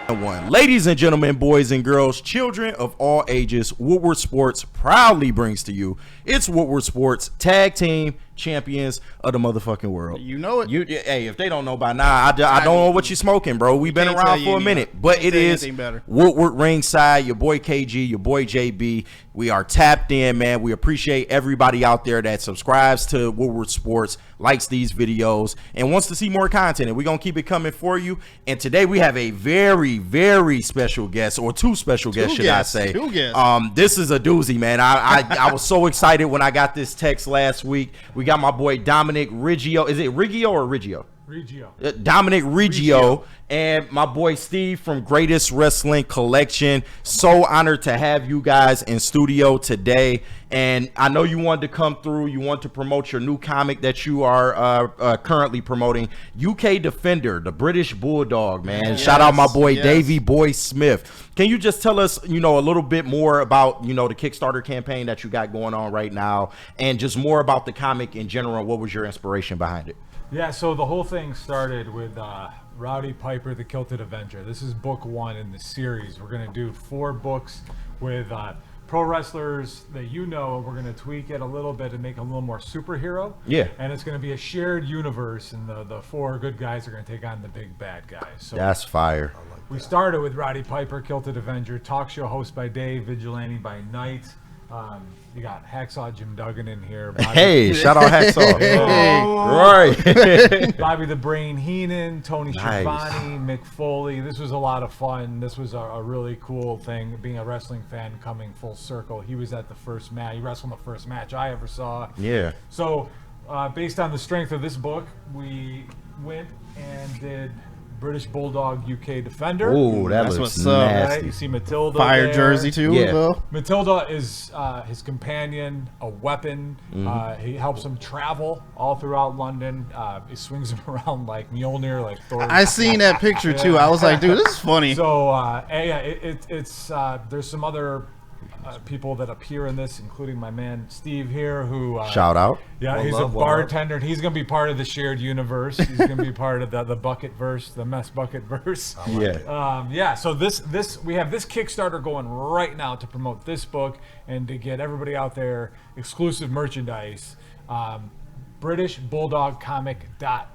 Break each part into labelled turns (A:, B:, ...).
A: One. Ladies and gentlemen, boys and girls, children of all ages, Woodward Sports proudly brings to you it's Woodward Sports Tag Team Champions of the motherfucking world.
B: You know it.
A: Hey, if they don't know by now, I don't know what you're smoking, bro. We've been around for a minute, but it is Woodward Ringside, your boy KG, your boy JB. We are tapped in, man. We appreciate everybody out there that subscribes to Woodward Sports, likes these videos, and wants to see more content, and we're going to keep it coming for you. And today we have a very, very special guest, or two special guests, should I say.
B: Two guests.
A: This is a doozy, man. I was so excited when I got this text last week. We got my boy Dominic Riggio. Is it Riggio or Riggio?
C: Riggio.
A: Dominic Riggio and my boy Steve from Greatest Wrestling Collection. So honored to have you guys in studio today. And I know you wanted to come through. You want to promote your new comic that you are currently promoting, UK Defender, the British Bulldog, man. Yes, shout out my boy Davey Boy Smith. Can you just tell us, a little bit more about, the Kickstarter campaign that you got going on right now, and just more about the comic in general? What was your inspiration behind it?
C: Yeah, so the whole thing started with Rowdy Piper, the Kilted Avenger. This is book 1 in the series. We're going to do 4 books with pro wrestlers that we're going to tweak it a little bit and make it a little more superhero.
A: Yeah.
C: And it's going to be a shared universe, and the 4 good guys are going to take on the big bad guys. So
A: that's fire.
C: We started with Rowdy Piper, Kilted Avenger, talk show host by day, vigilante by night. You got Hacksaw Jim Duggan in here.
A: Hey, shout out Hacksaw.
C: Right. Bobby the Brain Heenan, Tony Schiavone, Mick Foley. This was a lot of fun. This was a really cool thing, being a wrestling fan coming full circle. He was at the first match. He wrestled in the first match I ever saw.
A: Yeah.
C: So based on the strength of this book, we went and did British Bulldog UK Defender.
A: Ooh, that's looks nasty.
C: Right? You see Matilda
B: Fire
C: there.
B: jersey too.
A: Yeah.
C: Matilda is his companion, a weapon. He helps him travel all throughout London. He swings him around like Mjolnir, like Thor.
B: I seen that picture too. I was like, dude, this is funny.
C: So it's there's some other people that appear in this, including my man Steve here, who
A: shout out.
C: Yeah, he's a bartender, and he's going to be part of the shared universe. He's going to be part of the bucket verse, the mess bucket verse. So this we have this Kickstarter going right now to promote this book and to get everybody out there exclusive merchandise. BritishBulldogComic.com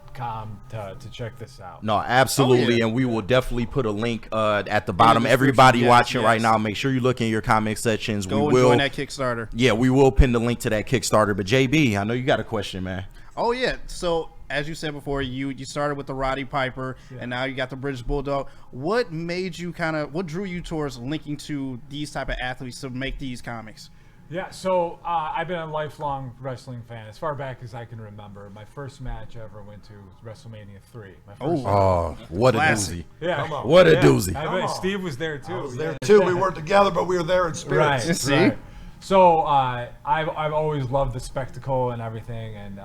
C: to check this out.
A: No, absolutely. And we will definitely put a link at the bottom. Everybody watching right now, make sure you look in your comic sections.
B: Go and join that Kickstarter.
A: Yeah, we will pin the link to that Kickstarter. But JB, I know you got a question, man.
B: Oh yeah, so as you said before, you started with the Rowdy Piper, and now you got the British Bulldog. What made you what drew you towards linking to these type of athletes to make these comics?
C: Yeah, so I've been a lifelong wrestling fan as far back as I can remember. My first match I ever went to was WrestleMania 3.
A: What a doozy.
C: Yeah.
A: What a doozy.
C: I bet Steve was there too.
D: I was there too. We weren't together, but we were there in spirit.
C: Right.
B: See?
C: So I've always loved the spectacle and everything, and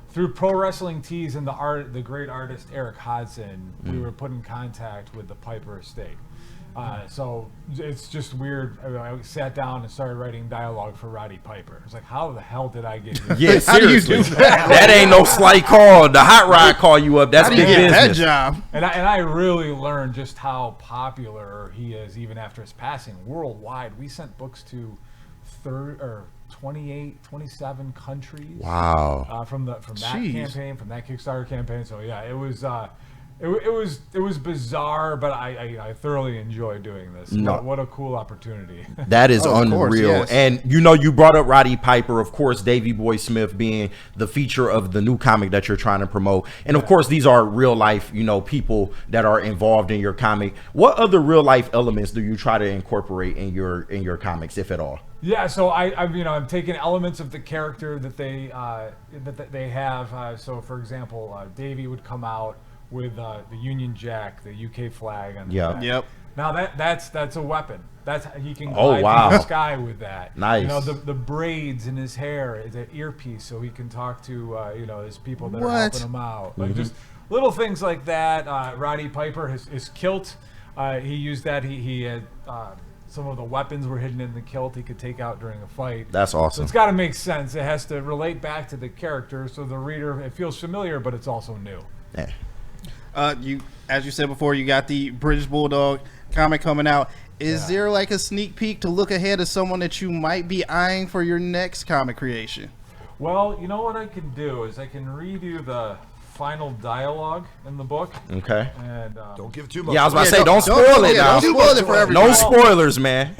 C: through Pro Wrestling Tees and the great artist Eric Hodson, we were put in contact with the Piper estate. So it's just weird. I sat down and started writing dialogue for Rowdy Piper. It's like, how the hell did I get here?
A: Yeah, seriously. That ain't no slight call. The Hot Rod call you up. That's big business.
B: That job.
C: And I really learned just how popular he is even after his passing. Worldwide, we sent books to 28, 27 countries.
A: Wow.
C: From that campaign, from that Kickstarter campaign. So yeah, it was it was bizarre, but I thoroughly enjoyed doing this. What a cool opportunity.
A: That is unreal.
B: Course, yes.
A: And you brought up Rowdy Piper, of course, Davey Boy Smith being the feature of the new comic that you're trying to promote. And of course, these are real life, people that are involved in your comic. What other real life elements do you try to incorporate in your comics, if at all?
C: Yeah, so I'm taking elements of the character that they have. So for example, Davey would come out with the Union Jack, the UK flag on the back.
B: Yep.
C: Now that's a weapon. He can glide through the sky with that.
A: Nice.
C: The braids in his hair is an earpiece, so he can talk to his people that are helping him out. Like just little things like that. Rowdy Piper, his kilt, he used that. He had some of the weapons were hidden in the kilt he could take out during a fight.
A: That's awesome.
C: So it's got to make sense. It has to relate back to the character, so the reader, it feels familiar, but it's also new.
A: Yeah.
B: As you said before, you got the British Bulldog comic coming out. Is there like a sneak peek to look ahead of someone that you might be eyeing for your next comic creation?
C: Well, you know what I can do is I can read you the final dialogue in the book.
A: Okay.
C: And
D: Don't give too much.
A: Yeah, I was about to say,
B: don't-
A: don't spoil it now.
B: Don't spoil it for everybody.
A: No spoilers, man.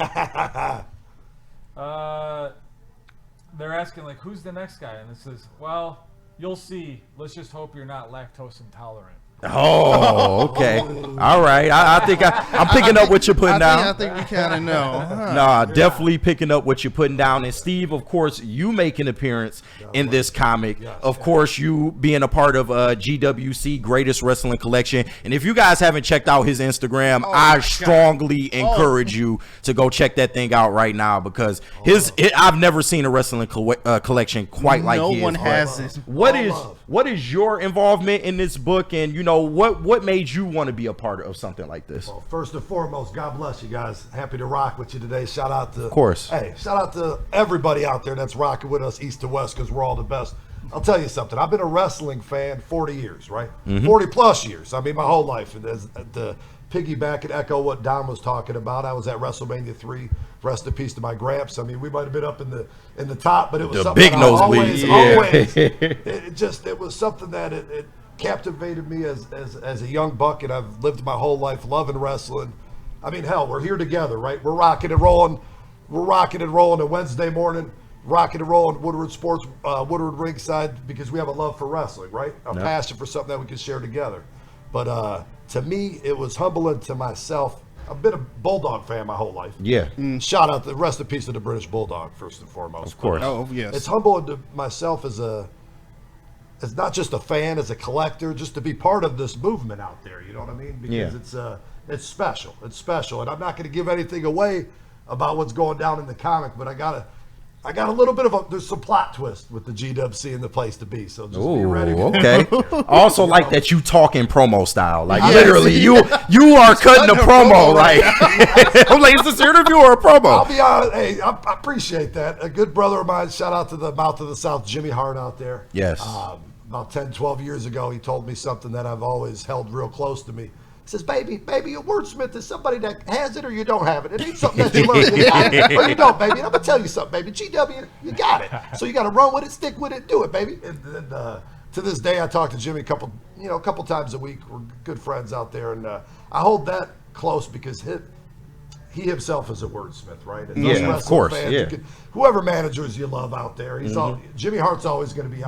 C: They're asking, like, who's the next guy? And it says, well, you'll see. Let's just hope you're not lactose intolerant.
A: Oh, okay. All right. I think I'm picking up what you're putting down.
B: I think we kind of know.
A: Nah, definitely picking up what you're putting down. And Steve, of course, you make an appearance in this comic. Of course, you being a part of GWC Greatest Wrestling Collection. And if you guys haven't checked out his Instagram, I strongly encourage you to go check that thing out right now, because I've never seen a wrestling collection quite like his.
B: No one has this.
A: What is your involvement in this book, and you know what made you want to be a part of something like this?
D: Well, first and foremost, God bless you guys. Happy to rock with you today. Shout out to,
A: of course.
D: Hey, shout out to everybody out there that's rocking with us east to west, because we're all the best. I'll tell you something. I've been a wrestling fan 40 years, right? 40 plus years. I mean, my whole life. And to piggyback and echo what Don was talking about, I was at WrestleMania 3. Rest in peace to my gramps. I mean, we might have been up in the top, but it was
A: The
D: something
A: big
D: that
A: nosebleed.
D: always. It was something that it captivated me as a young buck, and I've lived my whole life loving wrestling. I mean, hell, we're here together, right? We're rocking and rolling. We're rocking and rolling a Wednesday morning, rocking and rolling Woodward Sports, Woodward Ringside, because we have a love for wrestling, right? A passion for something that we can share together. But to me, it was humbling to myself. I've been a Bulldog fan my whole life.
A: Yeah.
D: Shout out the rest in peace to the British Bulldog, first and foremost.
A: Of course.
B: Oh, yes.
D: It's humbling to myself as not just a fan, as a collector, just to be part of this movement out there. You know what I mean? Because it's special. It's special, and I'm not going to give anything away about what's going down in the comic, but I got a little bit of there's some plot twist with the GWC and the place to be. So just be ready.
A: Okay. Also, like that you talk in promo style, like literally you are cutting a promo. Like I'm like, is this an interview or a promo?
D: I'll be honest. Hey, I appreciate that. A good brother of mine. Shout out to the Mouth of the South, Jimmy Hart out there.
A: Yes.
D: About 10, 12 years ago, he told me something that I've always held real close to me. He says, baby, a wordsmith is somebody that has it or you don't have it. It ain't something that you learn. You got it or you don't, baby. And I'm going to tell you something, baby. GW, you got it. So you got to run with it, stick with it, do it, baby. And to this day, I talk to Jimmy a couple times a week. We're good friends out there. And I hold that close because he himself is a wordsmith, right? And those
A: of course.
D: fans, whoever managers you love out there, Jimmy Hart's always going to be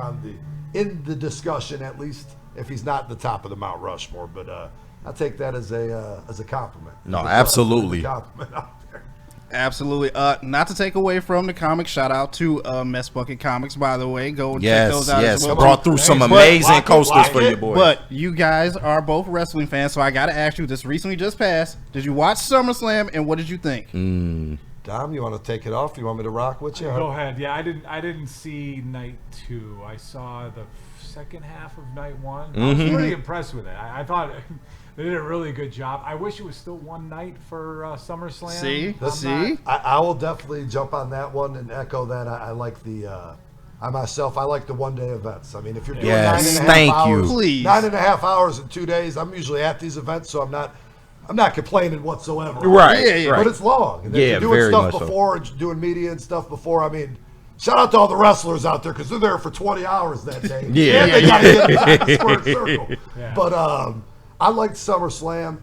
D: in the discussion, at least if he's not at the top of the Mount Rushmore. But I take that as a compliment.
A: No, absolutely.
D: Compliment out there.
B: Absolutely. Not to take away from the comics. Shout out to Mess Bucket Comics, by the way. Go and check those out.
A: Yes,
B: as well.
A: brought through some amazing coasters for you, boys.
B: But you guys are both wrestling fans, so I got to ask you, this recently just passed. Did you watch SummerSlam, and what did you think?
D: Dom, you want to take it off? You want me to rock with you?
C: Go ahead. Yeah, I didn't see night 2. I saw the second half of night 1. I was pretty impressed with it. I thought they did a really good job. I wish it was still one night for SummerSlam.
B: See?
D: I will definitely jump on that one and echo that. I like I like the one-day events. I mean, if you're doing 9.5 hours,
B: Please.
D: 9.5 hours in 2 days, I'm usually at these events, so I'm not complaining whatsoever.
A: Right.
D: But it's long. And if you're doing
A: very
D: stuff
A: much
D: before and doing media and stuff before, I mean, shout out to all the wrestlers out there because they're there for 20 hours that day. And they got to get inside the square circle.
C: Yeah.
D: But I liked SummerSlam.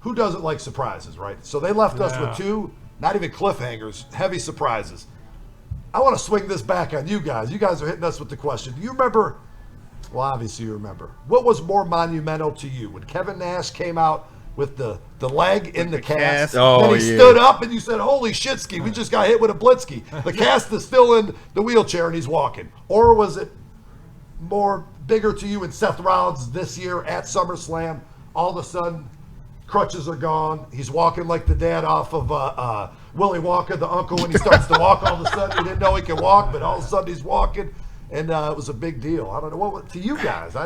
D: Who doesn't like surprises, right? So they left us with 2, not even cliffhangers, heavy surprises. I want to swing this back on you guys. You guys are hitting us with the question. Do you remember? Well, obviously you remember. What was more monumental to you when Kevin Nash came out with the leg in the cast?
A: Oh,
D: then he stood up and you said, holy shitski, we just got hit with a blitzky. The cast is still in the wheelchair and he's walking. Or was it more bigger to you and Seth Rollins this year at SummerSlam? All of a sudden, crutches are gone. He's walking like the dad off of Willy Wonka, the uncle, when he starts to walk. All of a sudden, he didn't know he could walk, but all of a sudden he's walking. And it was a big deal. I don't know. What to you guys?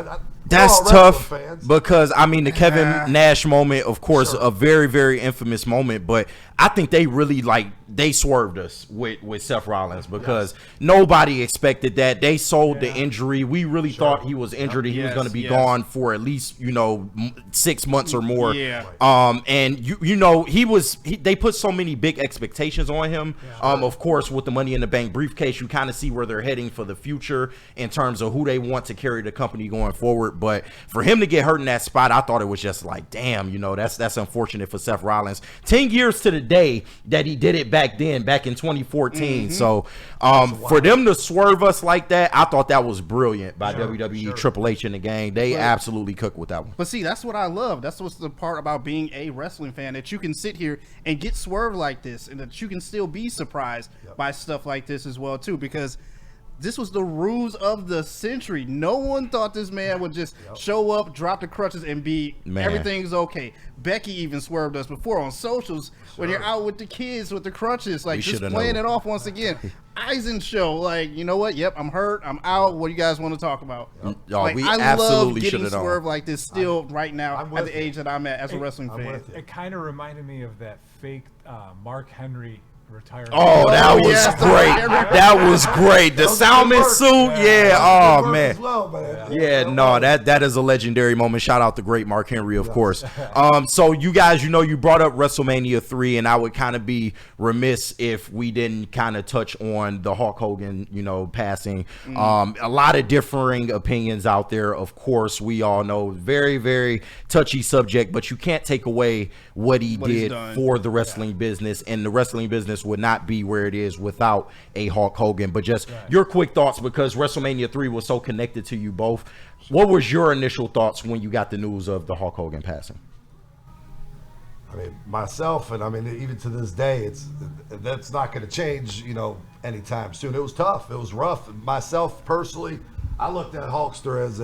A: That's
D: all
A: tough
D: wrestling fans.
A: because I mean the Kevin Nash moment, of course,
D: Sure.
A: a very, very infamous moment. But I think they really they swerved us with Seth Rollins because nobody expected that. They sold the injury. We really thought he was injured and he was going to be gone for at least 6 months or more.
B: Yeah.
A: And they put so many big expectations on him. Of course, with the Money in the Bank briefcase, you kind of see where they're heading for the future in terms of who they want to carry the company going forward. But for him to get hurt in that spot, I thought it was just like, damn, that's unfortunate for Seth Rollins. 10 years to the day that he did it back then, back in 2014. So for them to swerve us like that, I thought that was brilliant by WWE, Triple H, and the gang. They absolutely cooked with that one.
B: But see, that's what I love. That's what's the part about being a wrestling fan, that you can sit here and get swerved like this, and that you can still be surprised by stuff like this as well too, because this was the ruse of the century. No one thought this man would just show up, drop the crutches, and be everything's okay. Becky even swerved us before on socials when you're out with the kids with the crutches, like just playing it off once again. Eisen show, like, you know what? Yep, I'm hurt. I'm out. What do you guys want to talk about?
A: We
B: I
A: absolutely
B: love getting
A: should have
B: swerved
A: known.
B: like this still right now at the age that I'm at as a wrestling fan.
C: It kind of reminded me of that fake Mark Henry retirement.
A: Oh, that was
B: yes.
A: great. That was great. The Salmon suit, oh man. That is a legendary moment. Shout out the great Mark Henry, of course. So you guys, you brought up WrestleMania 3, and I would kind of be remiss if we didn't kind of touch on the Hulk Hogan, passing. A lot of differing opinions out there. Of course, we all know, very, very touchy subject, but you can't take away what he did for the wrestling business, and the wrestling business would not be where it is without a Hulk Hogan. But just your quick thoughts, because WrestleMania 3 was so connected to you both. What was your initial thoughts when you got the news of the Hulk Hogan passing?
D: I mean, myself, and I mean, even to this day, that's not going to change, anytime soon. It was tough. It was rough. Myself, personally, I looked at Hulkster as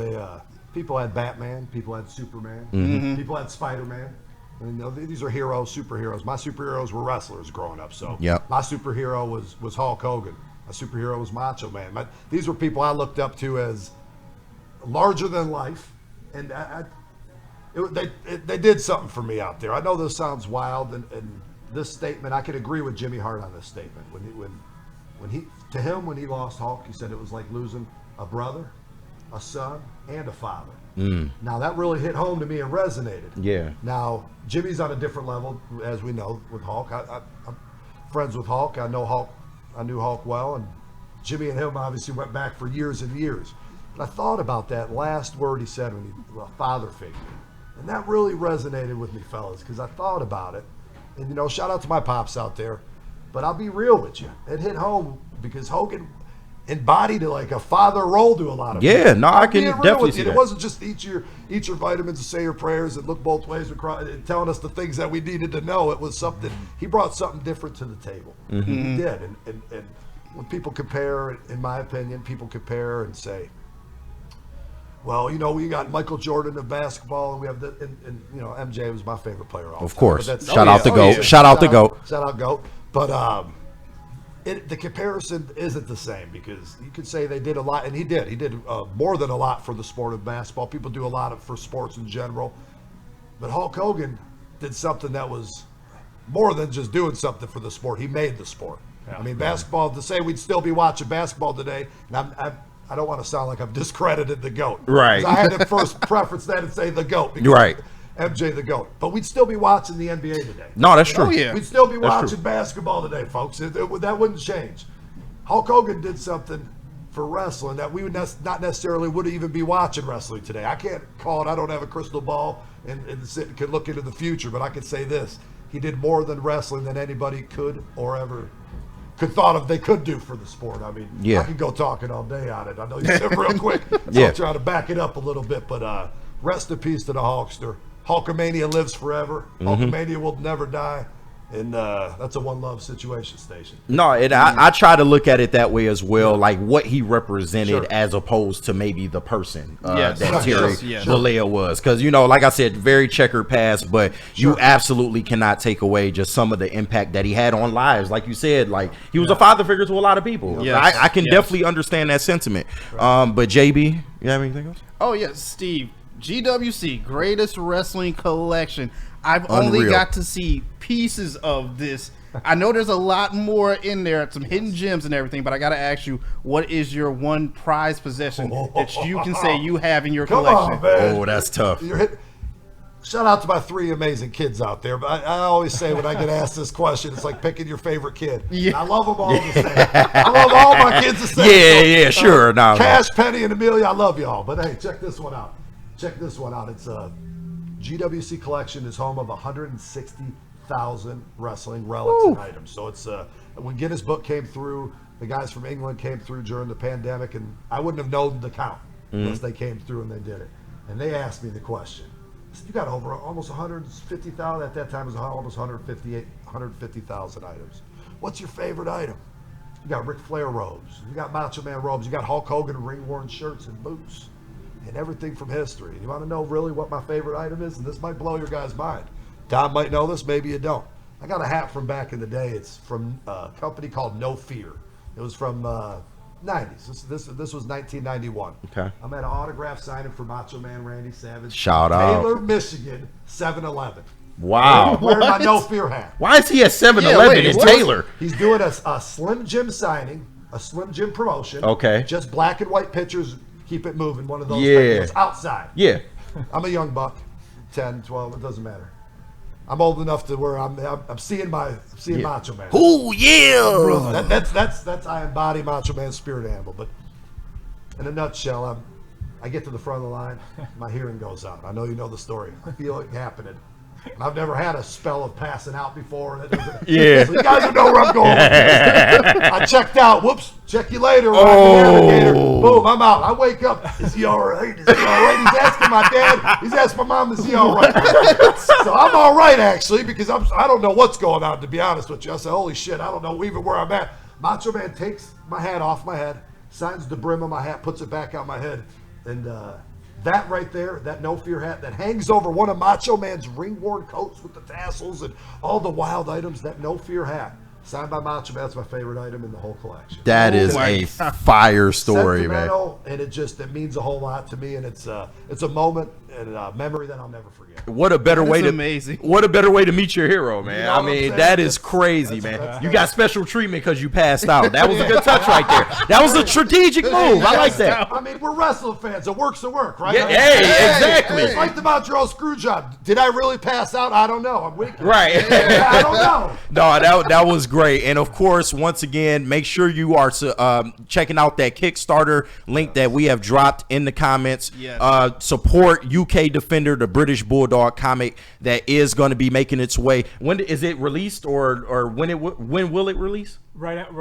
D: people had Batman, people had Superman, people had Spider-Man. And these are heroes, superheroes. My superheroes were wrestlers growing up. So my superhero was Hulk Hogan. My superhero was Macho Man. These were people I looked up to as larger than life. And they did something for me out there. I know this sounds wild, and this statement, I could agree with Jimmy Hart on this statement. When he lost Hulk, he said it was like losing a brother, a son, and a father. Now that really hit home to me and resonated. Yeah. Now Jimmy's on a different level, as we know, with Hulk. I'm friends with Hulk. I know Hulk. I knew Hulk well, and Jimmy and him obviously went back for years and years. But I thought about that last word he said when a father figure, and that really resonated with me, fellas, because I thought about it. And shout out to my pops out there, but I'll be real with you. It hit home because Hogan embodied like a father role to a lot of people.
A: No, I can definitely see that.
D: It wasn't just eat your vitamins and say your prayers and look both ways and telling us the things that we needed to know. It was something, he brought something different to the table. He did. And when people compare, in my opinion, people compare and say, well, we got Michael Jordan of basketball, and we have MJ was my favorite player.
A: Of course. Shout out the GOAT. Shout out the GOAT.
D: Shout out GOAT. But the comparison isn't the same, because you could say they did a lot, and he did more than a lot for the sport of basketball. People do a lot for sports in general, but Hulk Hogan did something that was more than just doing something for the sport. He made the sport. I mean, basketball, to say we'd still be watching basketball today, and I don't want to sound like I've discredited the GOAT.
A: Right.
D: I had to first preference that and say the GOAT. Because MJ the GOAT. But we'd still be watching the NBA today.
A: No, that's true.
D: We'd still be watching basketball today, folks. That wouldn't change. Hulk Hogan did something for wrestling that we would not necessarily would even be watching wrestling today. I can't call it. I don't have a crystal ball and could look into the future, but I can say this. He did more than wrestling than anybody could or ever could thought of they could do for the sport. I mean, I could go talking all day on it. I know you said real quick, so I'll try to back it up a little bit, but rest in peace to the Hulkster. Hulkamania lives forever. Hulkamania will never die. And that's a one love situation station.
A: No, I try to look at it that way as well, like what he represented
D: Sure.
A: as opposed to maybe the person
B: Yes.
A: that Terry
B: Yes.
A: Bollea was. Because, like I said, very checkered past, but you absolutely cannot take away just some of the impact that he had on lives. Like you said, like he was a father figure to a lot of people.
B: Yes.
A: I can definitely understand that sentiment. But JB, you have anything else?
B: Oh yes, Steve. GWC, Greatest Wrestling Collection. I've only
A: Unreal.
B: got to see pieces of this. I know there's a lot more in there, some hidden gems and everything, but I got to ask you, what is your one prized possession that you can say you have in your
D: Come
B: collection?
D: on, man.
A: Oh, that's tough.
D: Shout out to my 3 amazing kids out there. But I always say when I get asked this question, it's like picking your favorite kid.
B: Yeah.
D: I love them all the same. I love all my kids the same.
A: Yeah, sure. No,
D: Cash, Penny, and Amelia, I love y'all. But hey, check this one out. Check this one out. It's GWC Collection is home of 160,000 wrestling relics and items. So it's when Guinness Book came through, the guys from England came through during the pandemic, and I wouldn't have known the count unless they came through and they did it. And they asked me the question. I said, you got over almost 150,000. At that time, it was almost 150,000 items. What's your favorite item? You got Ric Flair robes. You got Macho Man robes. You got Hulk Hogan ring-worn shirts and boots. And everything from history. You want to know really what my favorite item is? And this might blow your guys' mind. Tom might know this, maybe you don't. I got a hat from back in the day. It's from a company called No Fear. It was from 90s. This was 1991.
A: Okay.
D: I'm at an autograph signing for Macho Man Randy Savage.
A: Shout out.
D: Taylor, Michigan, 7-Eleven.
A: Wow.
D: Wearing my No Fear hat.
A: Why is he at 7-Eleven in
B: what?
A: Taylor?
D: He's doing a Slim Jim signing, a Slim Jim promotion.
A: Okay.
D: Just black and white pictures. Keep it moving. One of those
A: Yeah.
D: things outside.
A: Yeah.
D: I'm a young buck, 10, 12. It doesn't matter. I'm old enough to where I'm seeing Macho Man.
A: Oh, yeah.
D: That's I embody Macho Man's spirit animal. But in a nutshell, I get to the front of the line, my hearing goes out. I know you know the story. I feel it happening. And I've never had a spell of passing out before.
A: Yeah.
D: So you guys know where I'm going with this. I checked out. Whoops. Check you later.
A: Oh.
D: Boom, I'm out. I wake up. Is he all right? Is he all right? He's asking my dad. He's asking my mom, is he all right? So I'm all right, actually, because I don't know what's going on, to be honest with you. I said, holy shit, I don't know even where I'm at. Macho Man takes my hat off my head, signs the brim of my hat, puts it back on my head, and that right there, that No Fear hat that hangs over one of Macho Man's ring-worn coats with the tassels and all the wild items, that No Fear hat, signed by Macho Man, that's my favorite item in the whole collection.
A: That is a fire story, man.
D: Sentimental, and it means a whole lot to me, and it's a moment and a memory that I'll never forget.
A: What a better way to
B: amazing.
A: What a better way to meet your hero, man.
D: You know
A: I
D: what I'm
A: mean,
D: saying?
A: that is crazy, man.
D: that's-
A: You got special treatment because you passed out. That was a good touch right there. That was a strategic move. I like that.
D: I mean, we're wrestling fans. A work's a work, right?
A: Yeah, hey, exactly.
D: It's like the Montreal screw job. Did I really pass out? I don't know. I'm weak.
A: Right.
D: I don't know.
A: No, that was great. And of course, once again, make sure you are checking out that Kickstarter link that we have dropped in the comments.
B: Yes.
A: Support UK Defender, the British Bulldog comic that is going to be making its way. When is it released, or when will it release?
C: Right at,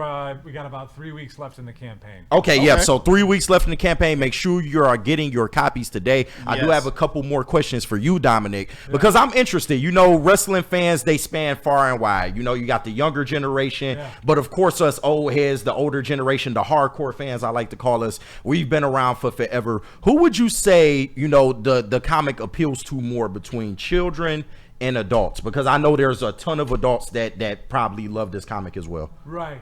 C: we got about 3 weeks left in the campaign.
A: Okay, yeah. So 3 weeks left in the campaign. Make sure you are getting your copies today. I do
B: Yes.
A: have a couple more questions for you, Dominic, because I'm interested. You know, wrestling fans, they span far and wide. You know, you got the younger generation, but of course, us old heads, the older generation, the hardcore fans, I like to call us. We've been around for forever. Who would you say, you know, the comic appeals to more between children and adults? Because I know there's a ton of adults that probably love this comic as well.
C: Right.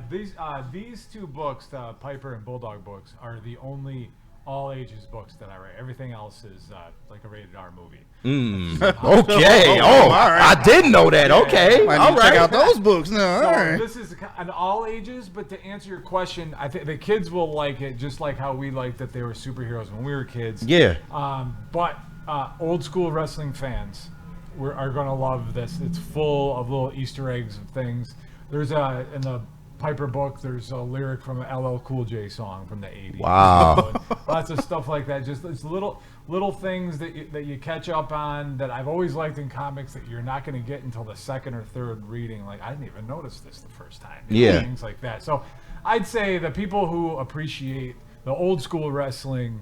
C: These two books, the Piper and Bulldog books, are the only all ages books that I write. Everything else is like a rated R movie.
A: Okay.
B: all right.
A: I didn't know that. Okay.
B: I
A: All
B: need to check
A: right.
B: out those books now.
C: So
B: All right.
C: this is an all ages, but to answer your question, I think the kids will like it just like how we liked that they were superheroes when we were kids.
A: Yeah.
C: But old school wrestling fans are going to love this. It's full of little Easter eggs of things. There's in the Piper book, there's a lyric from an LL Cool J song from the 80s.
A: Wow.
C: Lots of stuff like that. Just it's little things that you catch up on that I've always liked in comics that you're not going to get until the second or third reading. Like, I didn't even notice this the first time.
A: Yeah.
C: Things like that. So I'd say the people who appreciate the old school wrestling,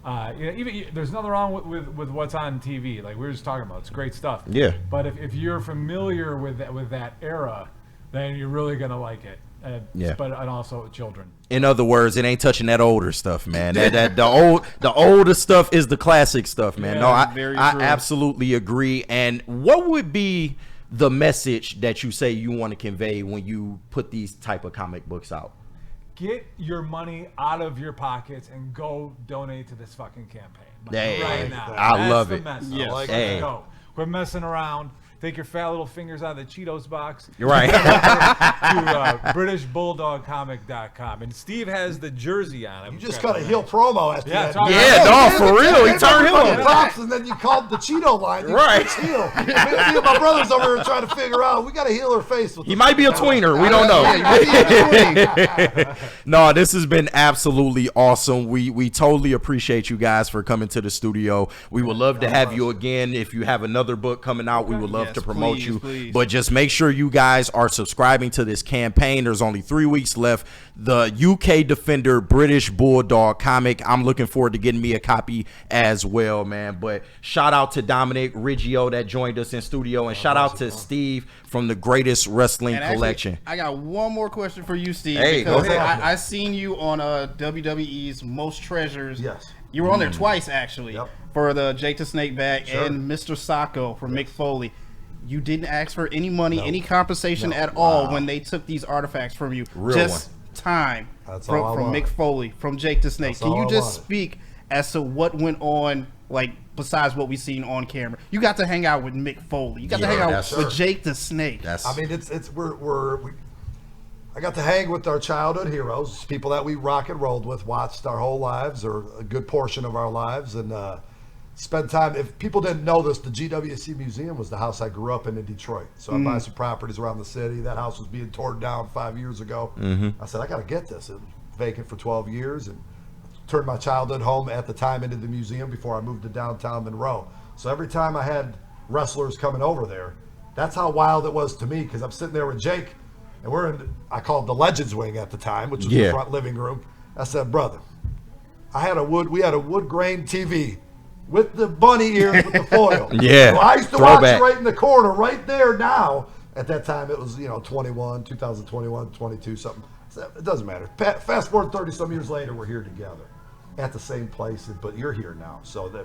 C: There's nothing wrong with what's on TV. Like we were just talking about, it's great stuff.
A: Yeah.
C: But if you're familiar with that era, then you're really gonna like it.
A: Yeah.
C: But and also children.
A: In other words, it ain't touching that older stuff, man. The older stuff is the classic stuff, man.
C: Yeah,
A: no, I
B: very true.
A: absolutely agree. And what would be the message that you say you want to convey when you put these type of comic books out?
C: Get your money out of your pockets and go donate to this fucking campaign.
A: Hey,
C: right now.
A: I love
C: That's
A: it.
C: the message.
B: Yes.
C: Let's
A: Hey.
C: go. Quit messing around. Take your fat little fingers out of the Cheetos box.
A: You're right.
C: To BritishBulldogComic.com. And Steve has the jersey on him.
D: You just got a heel promo after
C: Yeah,
D: that.
C: talk
A: Yeah,
C: about
A: dog, for real. He turned him on.
D: Pops, and then you called the Cheeto line. You
A: Right.
D: switched heel. Me and my brothers over here trying to figure out, we got to heel her face. With
A: He might be a tweener. We don't know.
B: Yeah,
A: No, this has been absolutely awesome. We totally appreciate you guys for coming to the studio. We would love to have you again. If you have another book coming out, we would love
B: Yes,
A: to promote
B: please,
A: you.
B: please.
A: But just make sure you guys are subscribing to this campaign. There's only 3 weeks left. The UK Defender British Bulldog comic. I'm looking forward to getting me a copy as well, man. But shout out to Dominic Riggio that joined us in studio, and shout out to Steve from the Greatest Wrestling
B: And actually,
A: Collection.
B: I got one more question for you, Steve.
A: Hey,
B: because
A: go ahead.
B: I seen you on WWE's Most Treasures.
D: Yes.
B: You were on there twice, actually,
D: Yep.
B: for the Jake the Snake Back
D: Sure.
B: and Mr. Sacco for Mick Foley. You didn't ask for any money,
D: No.
B: any compensation
D: No.
B: at all when they took these artifacts from you.
A: Real
B: Just time
D: That's all I
B: from
D: wanted.
B: Mick Foley, from Jake the Snake.
D: That's
B: Can
D: all
B: you
D: I
B: just
D: wanted.
B: speak as to what went on, like, besides what we seen on camera? You got to hang out with Mick Foley. You got to
A: Yeah,
B: hang out
A: that's-
B: with Jake the Snake.
A: That's
D: I mean, I got to hang with our childhood heroes, people that we rock and rolled with, watched our whole lives or a good portion of our lives, and spend time. If people didn't know this, the GWC Museum was the house I grew up in Detroit. So I buy some properties around the city. That house was being torn down 5 years ago. I said, I got to get this. It was vacant for 12 years and turned my childhood home at the time into the museum before I moved to downtown Monroe. So every time I had wrestlers coming over there, that's how wild it was to me, because I'm sitting there with Jake, and we're in, I called the Legends Wing at the time, which was
A: Yeah.
D: the front living room. I said, brother, we had a wood grain TV with the bunny ears with the foil.
A: Yeah.
D: So I used to
A: Throwback.
D: watch right in the corner, right there now. At that time, it was, 2021, 22, something. So it doesn't matter. Fast forward 30-some years later, we're here together at the same place, but you're here now. So that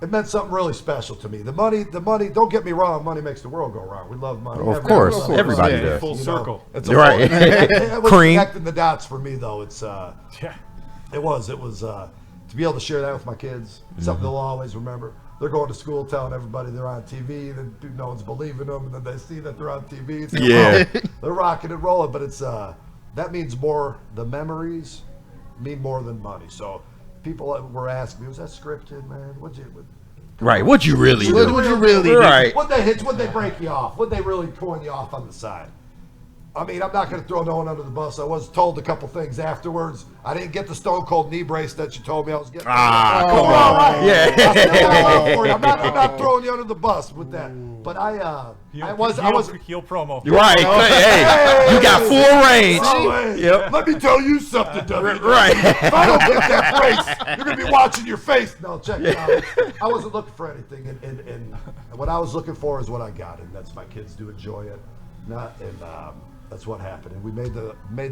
D: it meant something really special to me. The money, don't get me wrong, money makes the world go round. We love money.
A: Of course.
D: Everybody
A: Everybody
D: loves
A: does.
D: money.
C: Full circle.
D: It's
A: You're right.
D: It was
A: Cream.
D: connecting the dots for me, though. It's
C: Yeah.
D: it was to be able to share that with my kids, something they'll always remember. They're going to school telling everybody they're on TV, and then no one's believing them, and then they see that they're on TV. And say,
A: Yeah.
D: "Wow, they're rocking and rolling." But it's that means more. The memories mean more than money. So people were asking me, "Was that scripted, man? What'd you?"
A: Right. What'd you really
B: What
A: do?
B: would you really do?
A: Right.
D: What'd they hit? What'd they break you off? What'd they really coin you off on the side? I mean, I'm not going to throw no one under the bus. I was told a couple things afterwards. I didn't get the Stone Cold knee brace that you told me I was getting.
A: Ah, come
D: All
A: on.
D: right.
A: Yeah.
D: I still got love for you. I'm not throwing you under the bus with that. But I was
C: heel promo.
A: Right. Hey, you got full range.
D: Oh, hey,
A: Yep.
D: let me tell you something, W.
A: Right.
D: If I don't get that brace, you're gonna be watching your face. No, check it out. I wasn't looking for anything, and what I was looking for is what I got, and that's my kids do enjoy it. That's what happened, and we made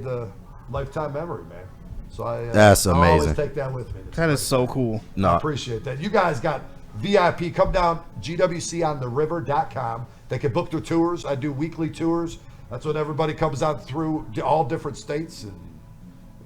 D: the lifetime memory, man. So
A: That's
D: I'll
A: amazing.
D: always take that with me.
B: That is so cool.
D: I
A: No.
D: appreciate that. You guys got VIP. Come down, gwcontheriver.com. They can book their tours. I do weekly tours. That's when everybody comes out through all different states and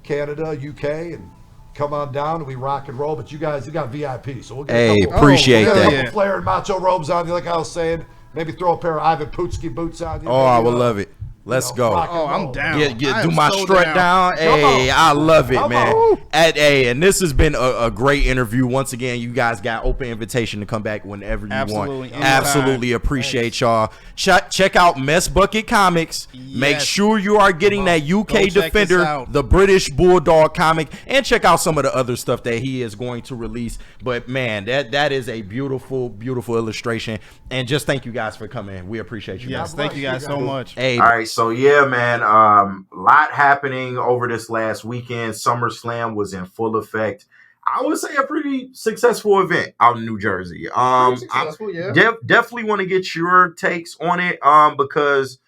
D: Canada, UK, and come on down and we rock and roll. But you got VIP, so we'll get
A: Hey,
D: a couple,
A: appreciate
B: hell
D: get a
A: that.
B: yeah.
D: couple Flair and macho robes on you, like I was saying. Maybe throw a pair of Ivan Putski boots on you.
A: Oh, I
D: Maybe,
A: would love it. Let's go.
D: rock and
B: Oh, I'm
D: roll.
B: down.
A: Yeah,
B: I
A: do
B: am
A: my
B: so
A: strut down.
D: Come
A: Hey,
D: on.
A: I love it,
D: Come
A: man.
D: on.
A: And this has been a great interview. Once again, you guys got open invitation to come back whenever you
B: Absolutely,
A: want.
B: anytime.
A: Absolutely appreciate y'all. Check out Mess Bucket Comics. Make
B: Yes.
A: sure you are getting that UK
B: Go check this
A: Defender,
B: out.
A: the British Bulldog comic, and check out some of the other stuff that he is going to release. But man, that is a beautiful, beautiful illustration. And just thank you guys for coming. We appreciate you
B: Yes,
A: guys.
B: thank you guys so much.
A: Hey, all right. So yeah, man, lot happening over this last weekend. SummerSlam was in full effect. I would say a pretty successful event out in New Jersey.
B: Pretty successful, yeah.
A: Definitely want to get your takes on it. Because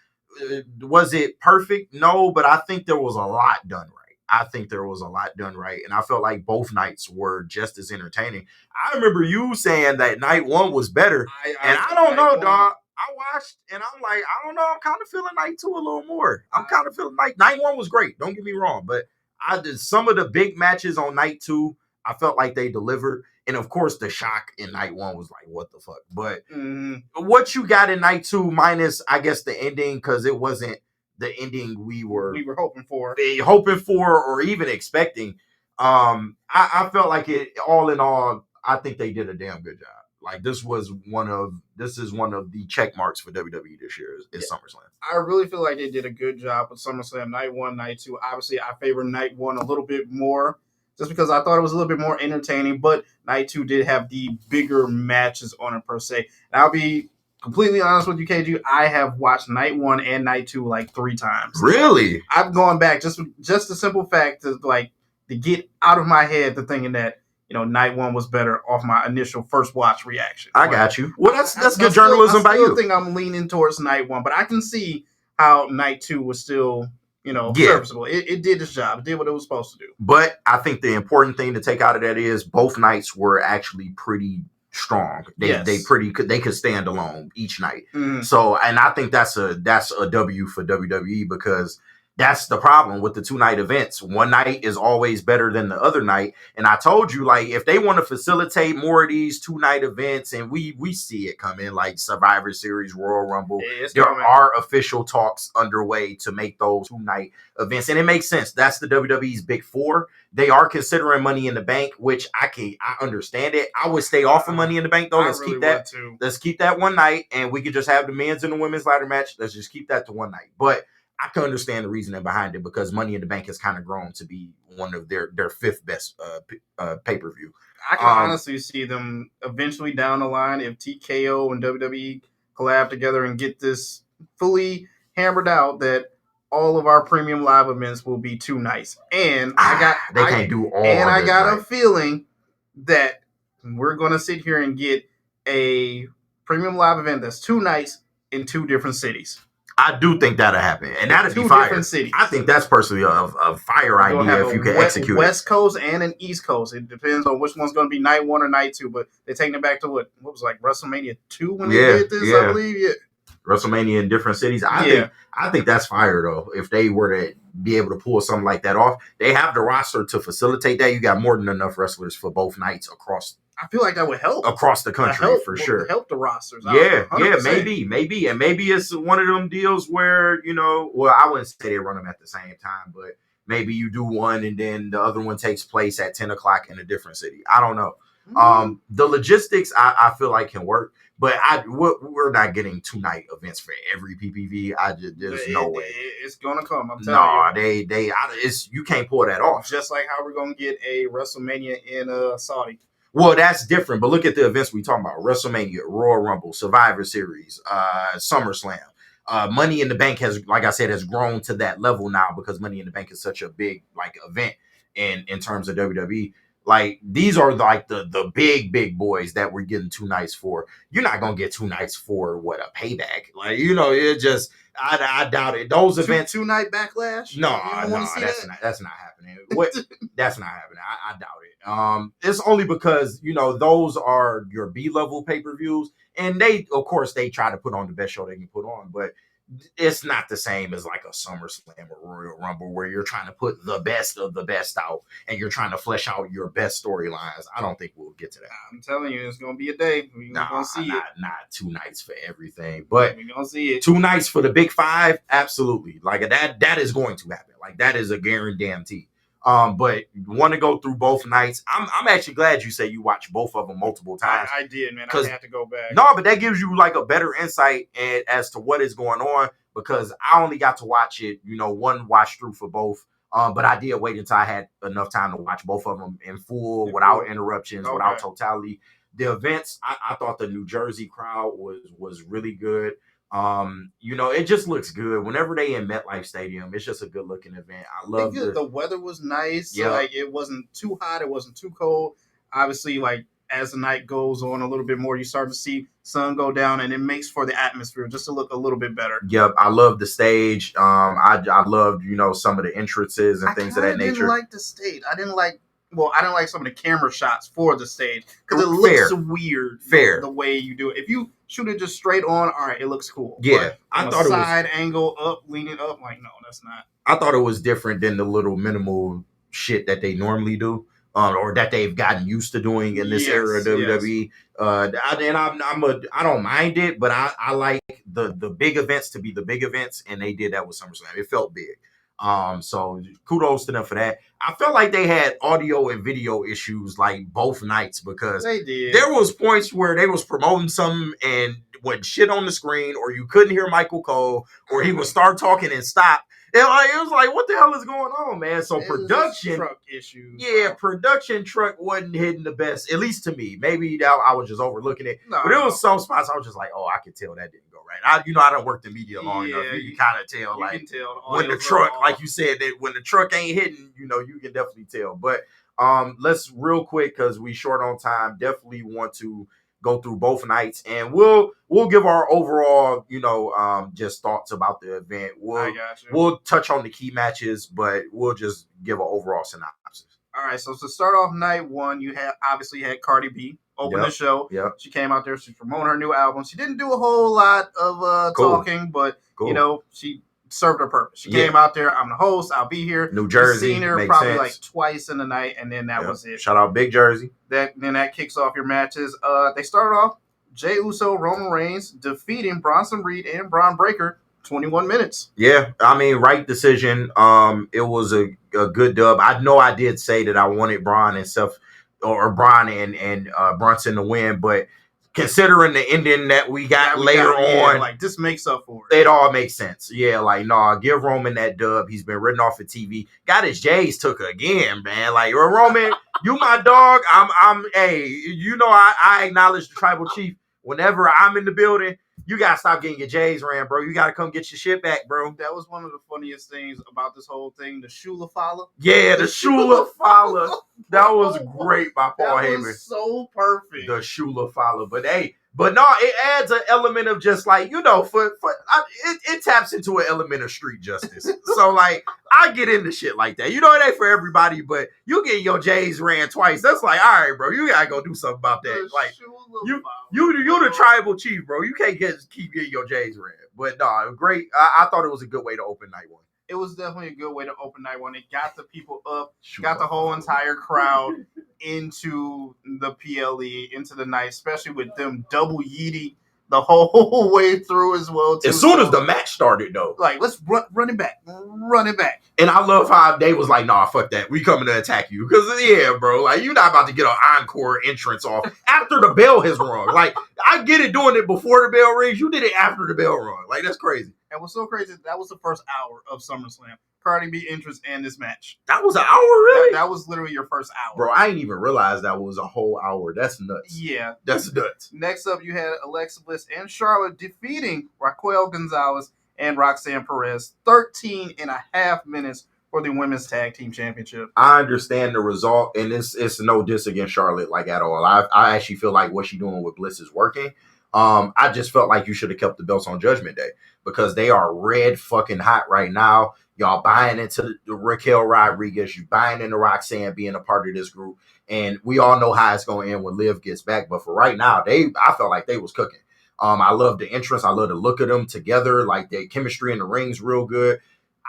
A: was it perfect? No, but I think there was a lot done right. I think there was a lot done right, and I felt like both nights were just as entertaining. I remember you saying that night one was better, and I don't know, dog. I watched and I'm like, I don't know. I'm kind of feeling night two a little more. I'm kind of feeling like night one was great. Don't get me wrong, but I did some of the big matches on night two. I felt like they delivered, and of course, the shock in night one was like, what the fuck? But what you got in night two, minus I guess the ending, because it wasn't the ending we were
B: hoping for,
A: or even expecting. I felt like it all in all. I think they did a damn good job. Like this is one of the check marks for WWE this year is SummerSlam.
B: I really feel like they did a good job with SummerSlam night one, night two. Obviously, I favor night one a little bit more just because I thought it was a little bit more entertaining, but night two did have the bigger matches on it per se. And I'll be completely honest with you, KG. I have watched night one and night two like 3 times.
A: Really?
B: I've gone back just the simple fact to get out of my head the thinking that, night one was better off my initial first watch reaction.
A: I got you. Well, that's good journalism by you.
B: I still think I'm leaning towards night one, but I can see how night two was still, serviceable. It did its job. It did what it was supposed to do.
A: But I think the important thing to take out of that is both nights were actually pretty strong. They could stand alone each night.
B: Mm-hmm.
A: So, and I think that's a W for WWE, because that's the problem with the 2-night events. One night is always better than the other night. And I told you, like, if they want to facilitate more of these 2-night events, and we see it come in, like Survivor Series, Royal Rumble, there are official talks underway to make those 2-night events. And it makes sense. That's the WWE's big four. They are considering Money in the Bank, which I understand it. I would stay off of Money in the Bank, though. Let's keep that one night, and we could just have the men's and the women's ladder match. Let's just keep that to one night. But I can understand the reasoning behind it, because Money in the Bank has kind of grown to be one of their 5th best pay-per-view.
B: I can honestly see them eventually down the line, if TKO and WWE collab together and get this fully hammered out, that all of our premium live events will be 2 nights. And I got a feeling that we're going to sit here and get a premium live event that's 2 nights in 2 different cities.
A: I do think that'll happen, and that'll be fire. I think that's personally a fire idea if you can execute
B: West Coast and an East Coast. It depends on which one's going to be night 1 or night 2, but they're taking it back to what was like WrestleMania 2 when they did this, I believe. Yeah.
A: WrestleMania in different cities. I think that's fire, though. If they were to be able to pull something like that off, they have the roster to facilitate that. You got more than enough wrestlers for both nights across.
B: I feel like that would help
A: across the country for sure.
B: Help the rosters.
A: Maybe, and maybe it's one of them deals where I wouldn't say they run them at the same time, but maybe you do one and then the other one takes place at 10 o'clock in a different city. I don't know. Mm-hmm. The logistics I feel like can work, but we're not getting 2-night events for every PPV. There's no way
B: it's gonna come. I'm telling
A: you. You can't pull that off.
B: Just like how we're gonna get a WrestleMania in Saudi.
A: Well, that's different, but look at the events we talking about: WrestleMania, Royal Rumble, Survivor Series, SummerSlam. Money in the Bank has grown to that level now, because Money in the Bank is such a big event in terms of WWE. Like, these are like the big boys that we're getting 2 nights for. You're not gonna get 2 nights for a Payback. It just I doubt it. Those events
B: 2-night Backlash.
A: No, that's not happening. That's not happening. I doubt it. It's only because those are your B-level pay-per-views, and they try to put on the best show they can put on, but it's not the same as like a SummerSlam or Royal Rumble, where you're trying to put the best of the best out and you're trying to flesh out your best storylines. I don't think we'll get to that.
B: I'm telling you, it's gonna be a day. We're gonna see it.
A: Not 2 nights for everything, but
B: we're gonna see it.
A: 2 nights for the big 5, absolutely. Like that is going to happen. Like, that is a guarantee. But you want to go through both nights. I'm actually glad you say you watched both of them multiple times.
B: I did, man. I had to go back.
A: No, but that gives you a better insight as to what is going on, because I only got to watch it, one watch through for both. But I did wait until I had enough time to watch both of them in full, without interruptions, without totality. The events, I thought the New Jersey crowd was really good. It just looks good whenever they in MetLife Stadium. It's just a good looking event. I love
B: The weather was nice.
A: Yeah.
B: Like it wasn't too hot, it wasn't too cold. Obviously, like as the night goes on a little bit more, you start to see sun go down, and it makes for the atmosphere just to look a little bit better.
A: Yep, I love the stage. I loved some of the entrances and things of that nature.
B: I didn't like the stage. I didn't like some of the camera shots for the stage because it
A: Fair.
B: looks weird.
A: Fair.
B: The way you do it. If you shoot it just straight on, all right, it looks cool.
A: Yeah,
B: I thought it was side angle up, leaning up. Like, no, that's not.
A: I thought it was different than the little minimal shit that they normally do, or that they've gotten used to doing in this era of WWE. I don't mind it, but I like the big events to be the big events, and they did that with SummerSlam. It felt big. So kudos to them for that. I felt like they had audio and video issues like both nights because
B: they did.
A: There was points where they was promoting something and went shit on the screen, or you couldn't hear Michael Cole, or he would start talking and stop. It was like, what the hell is going on, man? So production
B: truck issues.
A: Yeah, production truck wasn't hitting the best, at least to me. Maybe that I was just overlooking it, but there was some spots I was just like, oh, I could tell that didn't go right. I don't work the media long enough. You can kind of tell, when the truck, like you said, that when the truck ain't hitting, you can definitely tell. But let's real quick because we short on time. Definitely want to go through both nights, and we'll give our overall, just thoughts about the event. We'll touch on the key matches, but we'll just give an overall synopsis.
B: All right, so to start off night one, you had Cardi B open the show.
A: Yep.
B: She came out there, she's promoting her new album. She didn't do a whole lot of talking, but she served her purpose. She came out there. I'm the host. I'll be here.
A: New Jersey.
B: Seen her probably like twice in the night, and then that was it.
A: Shout out Big Jersey.
B: Then that kicks off your matches. They started off Jey Uso, Roman Reigns defeating Bronson Reed and Braun Breaker. 21 minutes.
A: Yeah, I mean, right decision. It was a good dub. I know I did say that I wanted Braun and Braun and Brunson to win, but considering the ending that we got later on,
B: like this makes up for it.
A: It all makes sense. Yeah, like give Roman that dub. He's been written off of TV. Got his J's took again, man. Like Roman, you my dog. I acknowledge the tribal chief whenever I'm in the building. You gotta stop getting your J's ran, bro. You gotta come get your shit back, bro.
B: That was one of the funniest things about this whole thing. The Shula Fala.
A: Yeah, the Shula Fala. That was great by Paul Heyman.
B: That was so perfect.
A: The Shula Fala, but no, it adds an element of just like it taps into an element of street justice. So like I get into shit like that. It ain't for everybody, but you get your J's ran twice. That's like, all right, bro, you gotta go do something about that. Like you the tribal chief, bro. You can't keep getting your J's ran. But no, great. I thought it was a good way to open night one.
B: It was definitely a good way to open night one. It got the people up, got the whole entire crowd into the PLE, into the night, especially with them double yeeting the whole way through as well.
A: As soon as the match started, though.
B: Like, let's run it back.
A: And I love how they was like, nah, fuck that. We coming to attack you. Because, yeah, bro, like, you're not about to get an encore entrance off after the bell has rung. Like, I get it doing it before the bell rings. You did it after the bell rung. Like, that's crazy.
B: And what's so crazy, that was the first hour of SummerSlam. Cardi B entrance and this match.
A: That was an hour, really?
B: That was literally your first hour.
A: Bro, I didn't even realize that was a whole hour. That's nuts.
B: Yeah.
A: That's nuts.
B: Next up, you had Alexa Bliss and Charlotte defeating Raquel Gonzalez and Roxanne Perez. 13 and a half minutes for the Women's Tag Team Championship.
A: I understand the result, and it's no diss against Charlotte, like, at all. I actually feel like what she's doing with Bliss is working. I just felt like you should have kept the belts on Judgment Day because they are red fucking hot right now. Y'all buying into the Raquel Rodriguez. You buying into Roxanne being a part of this group. And we all know how it's going to end when Liv gets back. But for right now, I felt like they was cooking. I love the entrance. I love the look of them together. Like, their chemistry in the ring's real good.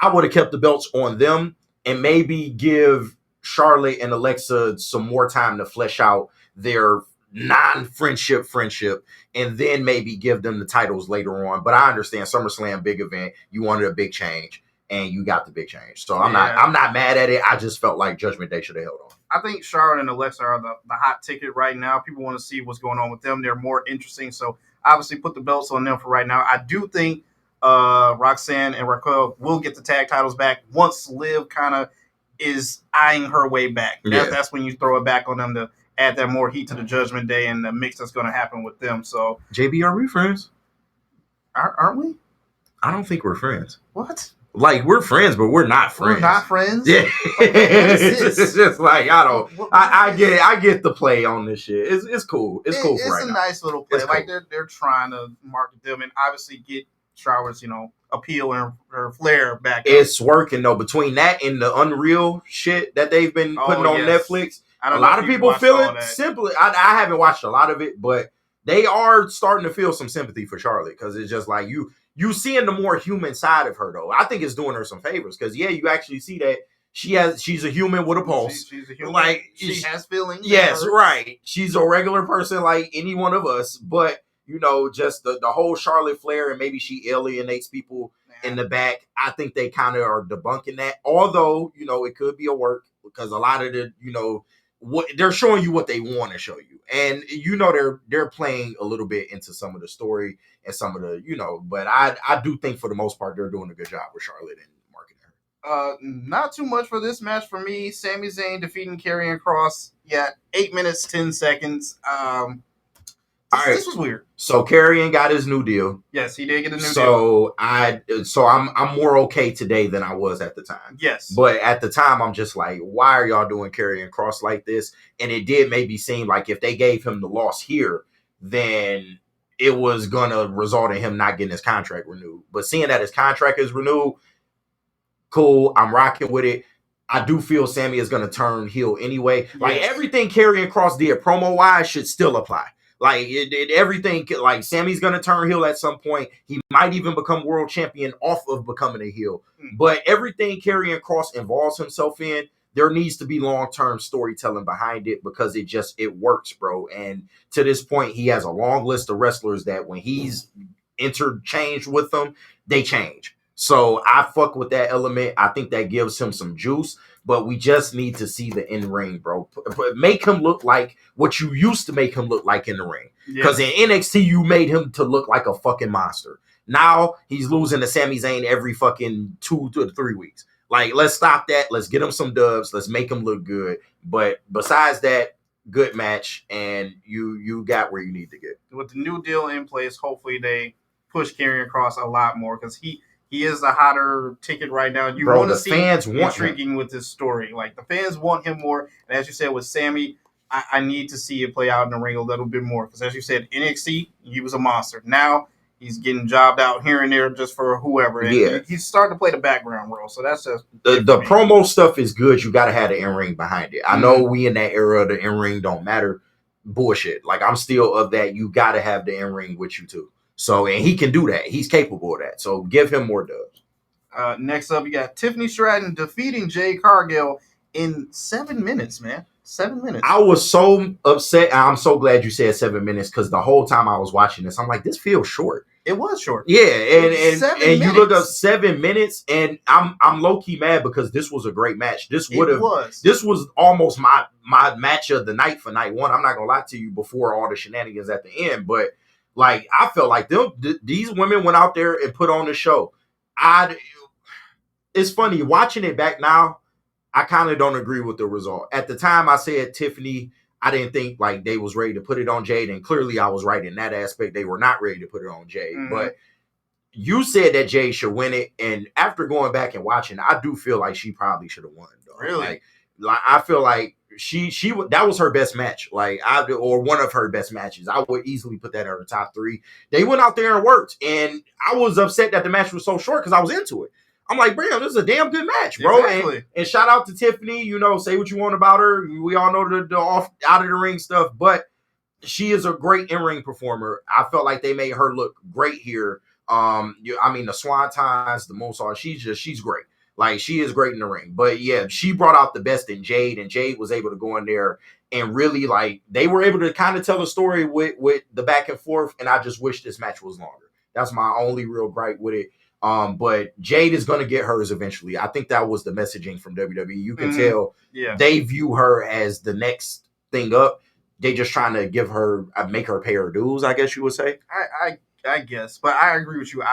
A: I would have kept the belts on them and maybe give Charlotte and Alexa some more time to flesh out their non-friendship and then maybe give them the titles later on. But I understand SummerSlam, big event. You wanted a big change. And you got the big change. So I'm not mad at it. I just felt like Judgment Day should have held on.
B: I think Charlotte and Alexa are the hot ticket right now. People want to see what's going on with them. They're more interesting. So obviously put the belts on them for right now. I do think Roxanne and Raquel will get the tag titles back once Liv kind of is eyeing her way back. That's when you throw it back on them to add that more heat to the Judgment Day and the mix that's going to happen with them. So
A: JB, are we friends?
E: Aren't we?
A: I don't think we're friends.
E: What?
A: Like, we're friends, but we're not friends.
E: We're not friends?
A: Yeah.
E: Like, what is this?
A: It's just like, I don't.
E: What
A: I
E: is
A: get
E: this?
A: it. I get the play on this shit. It's cool. It's cool for
E: It's
A: right
E: a
A: now.
E: nice little play.
A: It's
E: Like
A: cool.
E: they're trying to market them and obviously get Showers, appeal and her flair back up.
A: It's working though. Between that and the Unreal shit that they've been putting on
E: yes.
A: Netflix,
E: I don't
A: a
E: know
A: lot
E: if
A: of
E: you
A: people
E: watched
A: feel
E: all
A: it.
E: that.
A: Simply, I haven't watched a lot of it, but they are starting to feel some sympathy for Charlotte because it's just like you seeing the more human side of her though. I think it's doing her some favors because you actually see that she's a human with a pulse.
E: She's a human.
A: Like
E: she has feelings.
A: Yes, right. She's a regular person like any one of us, but just the whole Charlotte flair and maybe she alienates people in the back. I think they kind of are debunking that. Although, it could be a work because a lot of the, what they're showing you what they want to show you. And they're playing a little bit into some of the story and some of the, but I do think for the most part they're doing a good job with Charlotte and marketing her.
E: Not too much for this match for me. Sami Zayn defeating Karrion Kross. Yeah, 8 minutes 10 seconds. This was weird.
A: So Karrion got his new deal.
E: Yes, he did get a new
A: deal. So I'm more okay today than I was at the time.
E: Yes.
A: But at the time, I'm just like, why are y'all doing Karrion Kross like this? And it did maybe seem like if they gave him the loss here, then it was gonna result in him not getting his contract renewed. But seeing that his contract is renewed, cool. I'm rocking with it. I do feel Sami is gonna turn heel anyway. Like everything Karrion Kross did promo wise should still apply. Like everything, like Sami's gonna turn heel at some point. He might even become world champion off of becoming a heel. But everything Karrion Kross involves himself in, there needs to be long-term storytelling behind it because it works, bro. And to this point, he has a long list of wrestlers that when he's interchanged with them, they change. So I fuck with that element. I think that gives him some juice, but we just need to see the in-ring, bro. Make him look like what you used to make him look like in the ring. Because in NXT, you made him to look like a fucking monster. Now he's losing to Sami Zayn every fucking 2 to 3 weeks. Like, let's stop that. Let's get him some dubs. Let's make him look good. But besides that, good match, and you got where you need to get.
E: With the new deal in place, hopefully they push Karrion Kross a lot more because he is the hotter ticket right now. You want to see
A: fans want
E: intriguing with this story. Like the fans want him more. And as you said with Sami, I need to see it play out in the ring a little bit more. Because as you said, NXT, he was a monster. Now he's getting jobbed out here and there just for whoever. And he's starting to play the background role. So that's just
A: the promo stuff is good. You got to have the in-ring behind it. I know we in that era, the in-ring don't matter. Bullshit. Like I'm still of that. You got to have the in-ring with you too. So, and he can do that. He's capable of that. So, give him more dubs.
E: Next up, you got Tiffany Stratton defeating Jade Cargill in 7 minutes, man. 7 minutes.
A: I was so upset. I'm so glad you said 7 minutes because the whole time I was watching this, I'm like, this feels short.
E: It was short.
A: Yeah, and you look up 7 minutes, and I'm low key mad because this was a great match. This was almost my match of the night for night one. I'm not gonna lie to you before all the shenanigans at the end, but. Like, I felt like these women went out there and put on the show. It's funny, watching it back now, I kind of don't agree with the result. At the time, I said Tiffany, I didn't think, like, they was ready to put it on Jade, and clearly I was right in that aspect. They were not ready to put it on Jade. But you said that Jade should win it, and after going back and watching, I do feel like she probably should have won. Though.
E: Really?
A: Like I feel like she that was her best match, or one of her best matches. I would easily put that in her top 3. They went out there and worked, and I was upset that the match was so short because I was into it. I'm like, bro, this is a damn good match, bro.
E: Exactly.
A: And shout out to Tiffany. Say what you want about her. We all know the off out of the ring stuff, but she is a great in-ring performer. I felt like they made her look great here. The Swantons, the Moonsault, she's great. Like, she is great in the ring. But, yeah, she brought out the best in Jade, and Jade was able to go in there and really, like, they were able to kind of tell a story with the back and forth, and I just wish this match was longer. That's my only real gripe with it. But Jade is going to get hers eventually. I think that was the messaging from WWE. You can tell they view her as the next thing up. They just trying to give her, make her pay her dues, I guess you would say.
E: I guess, but I agree with you.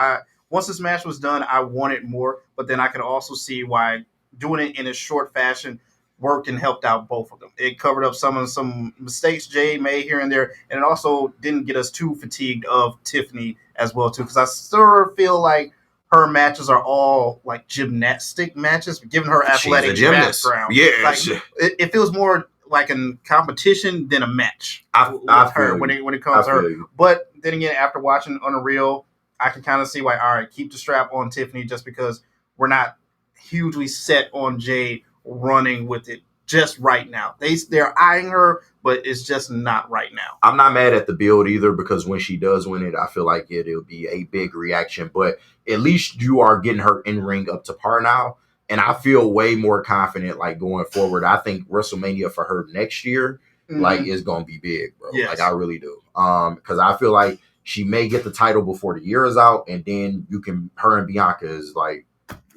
E: Once this match was done, I wanted more, but then I could also see why doing it in a short fashion worked and helped out both of them. It covered up some mistakes Jay made here and there, and it also didn't get us too fatigued of Tiffany as well too. Because I sort of feel like her matches are all like gymnastic matches, given her athletic background.
A: Yeah,
E: like it feels more like a competition than a match with her when it comes to her. But then again, after watching Unreal, I can kind of see why. All right, keep the strap on Tiffany, just because we're not hugely set on Jade running with it just right now. They're eyeing her, but it's just not right now.
F: I'm not mad at the build either, because when she does win it, I feel like it'll be a big reaction. But at least you are getting her in ring up to par now. And I feel way more confident, like, going forward. I think WrestleMania for her next year, like, is going to be big, bro.
E: Yes.
F: Like, I really do. Because I feel like she may get the title before the year is out, and then her and Bianca is, like,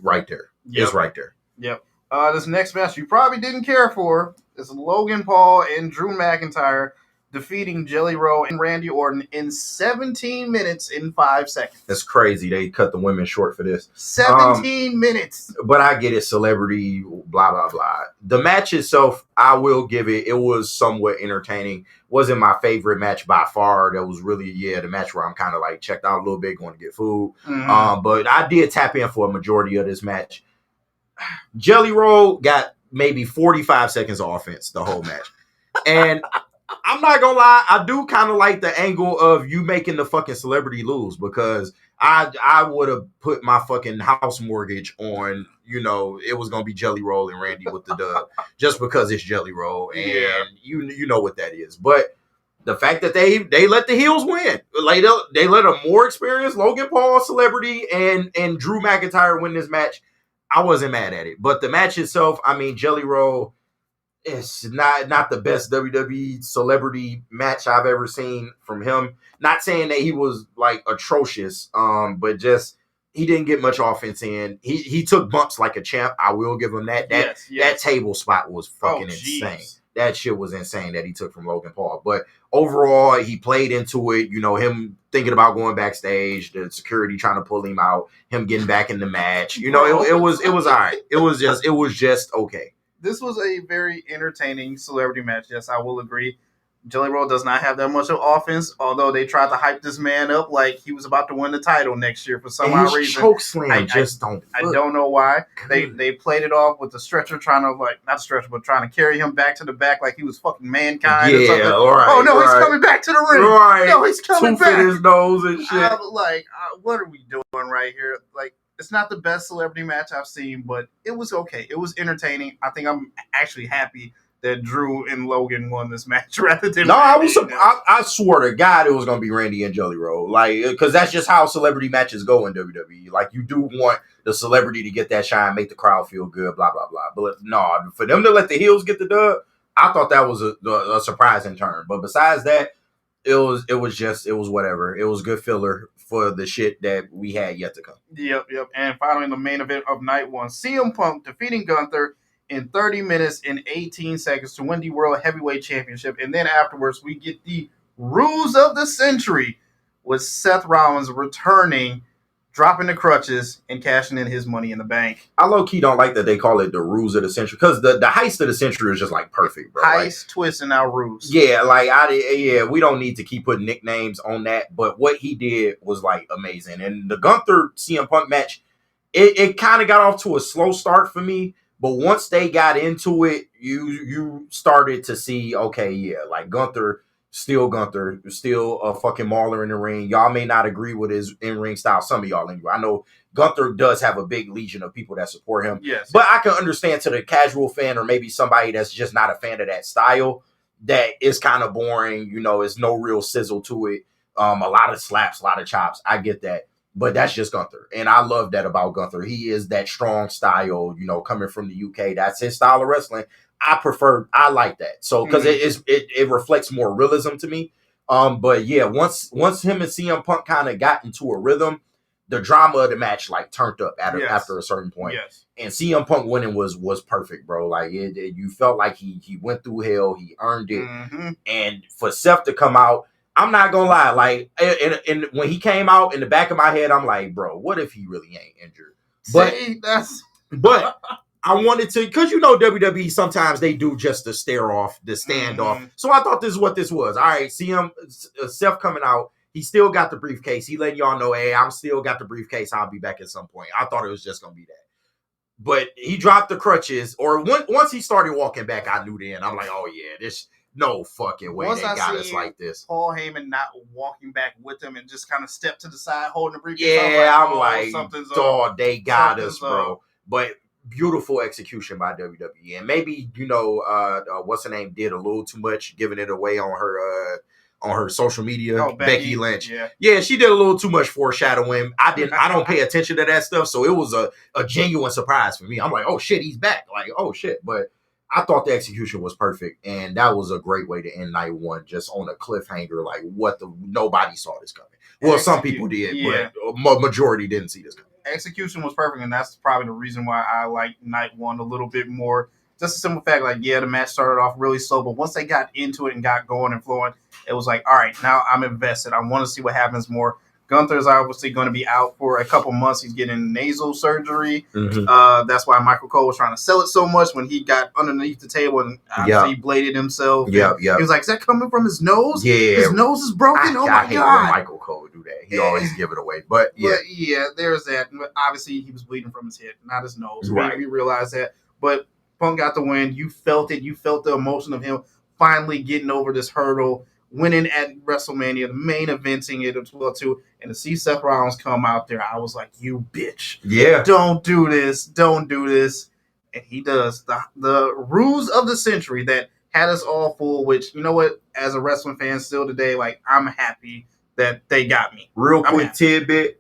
F: right there.
E: Yep.
F: It's right there.
E: Yep. This next match you probably didn't care for is Logan Paul and Drew McIntyre defeating Jelly Roll and Randy Orton in 17 minutes and 5 seconds.
F: That's crazy. They cut the women short for this.
E: 17 minutes.
F: But I get it. Celebrity, blah, blah, blah. The match itself, I will give it. It was somewhat entertaining. Wasn't my favorite match by far. That was really, the match where I'm kind of like checked out a little bit, going to get food. But I did tap in for a majority of this match. Jelly Roll got maybe 45 seconds of offense the whole match. And I'm not gonna lie, I do kind of like the angle of you making the fucking celebrity lose, because I would have put my fucking house mortgage on, it was gonna be Jelly Roll and Randy with the dub, just because it's Jelly Roll, and you know what that is. But the fact that they let the heels win, like they let a more experienced Logan Paul, celebrity, and Drew McIntyre win this match, I wasn't mad at it. But the match itself, I mean, Jelly Roll, it's not the best WWE celebrity match I've ever seen from him. Not saying that he was like atrocious, but just he didn't get much offense in. He took bumps like a champ. I will give him that. That table spot was fucking insane. That shit was insane that he took from Logan Paul. But overall, he played into it. Him thinking about going backstage, the security trying to pull him out, him getting back in the match. It was all right. It was just okay.
E: This was a very entertaining celebrity match. Yes, I will agree. Jelly Roll does not have that much of offense, although they tried to hype this man up like he was about to win the title next year for some odd reason.
F: Choke slam
E: I don't know why. They played it off with the stretcher, trying to carry him back to the back like he was fucking Mankind or something.
F: Right,
E: he's coming back to the ring.
F: Right.
E: No, he's coming back.
F: In his nose and shit.
E: I was like, what are we doing right here? Like, it's not the best celebrity match I've seen, but it was okay. It was entertaining. I think I'm actually happy that Drew and Logan won this match rather than
F: I swore to God it was going to be Randy and Jelly Roll. Like, because that's just how celebrity matches go in WWE. Like, you do want the celebrity to get that shine, make the crowd feel good, blah, blah, blah. But no, for them to let the heels get the dub, I thought that was a surprising turn. But besides that, it was whatever. It was good filler for the shit that we had yet to come.
E: Yep. And finally, the main event of night one, CM Punk defeating Gunther in 30 minutes and 18 seconds to win the World Heavyweight Championship. And then afterwards, we get the Ruse of the Century with Seth Rollins returning, dropping the crutches, and cashing in his Money in the Bank.
F: I low-key don't like that they call it the Ruse of the Century, because the heist of the century is just like perfect, bro.
E: Heist, twist, and now Ruse.
F: Yeah, we don't need to keep putting nicknames on that, but what he did was like amazing. And the Gunther CM Punk match, it kind of got off to a slow start for me. But once they got into it, you started to see, okay, like Gunther, still a fucking mauler in the ring. Y'all may not agree with his in-ring style. Some of y'all anyway. I know Gunther does have a big legion of people that support him.
E: Yes.
F: But I can understand to the casual fan, or maybe somebody that's just not a fan of that style, that is kind of boring. It's no real sizzle to it. A lot of slaps, a lot of chops. I get that. But that's just Gunther. And I love that about Gunther. He is that strong style, coming from the UK. That's his style of wrestling. I like that. So, because it reflects more realism to me. But yeah, once him and CM Punk kind of got into a rhythm, the drama of the match like turned up after a certain point.
E: Yes.
F: And CM Punk winning was perfect, bro. Like you felt like he went through hell, he earned it.
E: Mm-hmm.
F: And for Seth to come out, I'm not gonna lie, like, and when he came out, in the back of my head, I'm like, bro, what if he really ain't injured? But I wanted to, because you know WWE sometimes they do just the stare off, the standoff.
E: Mhm.
F: So I thought this is what this was. All right, see him, Seth coming out. He still got the briefcase. He letting y'all know, hey, I'm still got the briefcase. I'll be back at some point. I thought it was just gonna be that. But he dropped the crutches, or once he started walking back, I knew then. I'm like, oh yeah, this no fucking way
E: Once
F: they
E: I
F: got us
E: seen
F: like this.
E: Paul Heyman not walking back with him and just kind of stepped to the side holding the briefcase.
F: Yeah, I'm
E: oh,
F: like,
E: something's up.
F: dog, they got
E: Something's
F: us, bro.
E: up.
F: But beautiful execution by WWE, and maybe what's her name did a little too much, giving it away on her social media.
E: Oh,
F: Becky Lynch,
E: Yeah.
F: she did a little too much foreshadowing. I don't pay attention to that stuff, so it was a genuine surprise for me. I'm like, oh shit, he's back. Like, oh shit, but I thought the execution was perfect, and that was a great way to end night one, just on a cliffhanger. Like, nobody saw this coming. Well, some people did, but majority didn't see this coming.
E: Execution was perfect, and that's probably the reason why I like night one a little bit more. Just a simple fact, like, yeah, the match started off really slow, but once they got into it and got going and flowing, it was like, all right, now I'm invested. I want to see what happens more. Gunther's obviously going to be out for a couple months. He's getting nasal surgery.
F: Mm-hmm.
E: That's why Michael Cole was trying to sell it so much when he got underneath the table and obviously he bladed himself.
F: Yeah.
E: He was like, is that coming from his nose?
F: Yeah.
E: His nose is broken?
F: I hate when Michael Cole do that. He always give it away. But yeah,
E: there's that. Obviously, he was bleeding from his head, not his nose.
F: Right.
E: We realized that. But Punk got the win. You felt it. You felt the emotion of him finally getting over this hurdle, winning at WrestleMania, the main eventing it as well too, and to see Seth Rollins come out there, I was like, "You bitch!
F: Yeah,
E: don't do this! Don't do this!" And he does the ruse of the century that had us all fooled. Which, you know what, as a wrestling fan, still today, like, I'm happy that they got me.
F: Real quick tidbit.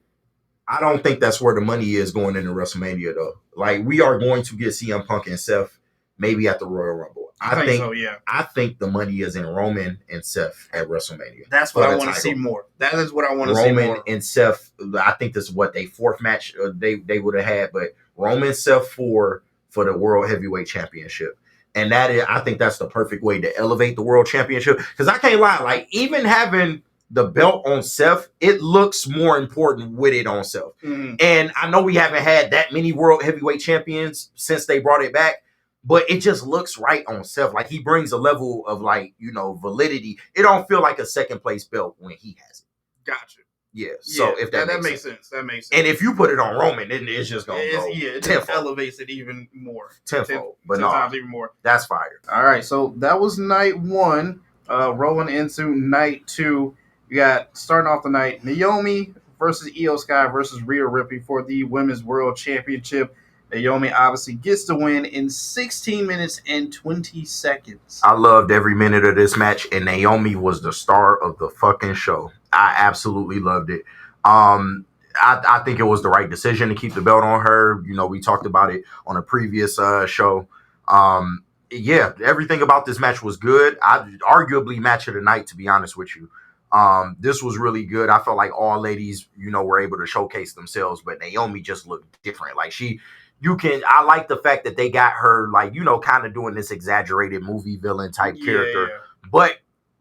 F: I don't think that's where the money is going into WrestleMania, though. Like, we are going to get CM Punk and Seth maybe at the Royal Rumble.
E: I think so, yeah.
F: I think the money is in Roman and Seth at WrestleMania.
E: That's what I want to see more. That is what I want to see more.
F: Roman and Seth, I think this is what they fourth match they would have had, but Roman and Seth for the World Heavyweight Championship. And that is, I think that's the perfect way to elevate the World Championship. Because I can't lie, like, even having the belt on Seth, it looks more important with it on Seth.
E: Mm-hmm.
F: And I know we haven't had that many World Heavyweight Champions since they brought it back, but it just looks right on Seth. Like, he brings a level of, like, validity. It don't feel like a second place belt when he has it.
E: Gotcha.
F: Yeah. So if that
E: makes sense. That makes sense.
F: And if you put it on Roman, then it's just gonna go.
E: Yeah, it
F: tenfold.
E: elevates it even more.
F: Tenfold.
E: But 10 times even more.
F: That's fire.
E: All right, so that was night one. Rolling into night two. You got, starting off the night, Naomi versus Io Sky versus Rhea Ripley for the Women's World Championship. Naomi obviously gets the win in 16 minutes and 20 seconds.
F: I loved every minute of this match, and Naomi was the star of the fucking show. I absolutely loved it. I think it was the right decision to keep the belt on her. We talked about it on a previous show. Yeah, everything about this match was good. Arguably match of the night, to be honest with you. This was really good. I felt like all ladies, were able to showcase themselves, but Naomi just looked different. Like, I like the fact that they got her, like, kind of doing this exaggerated movie villain type character, but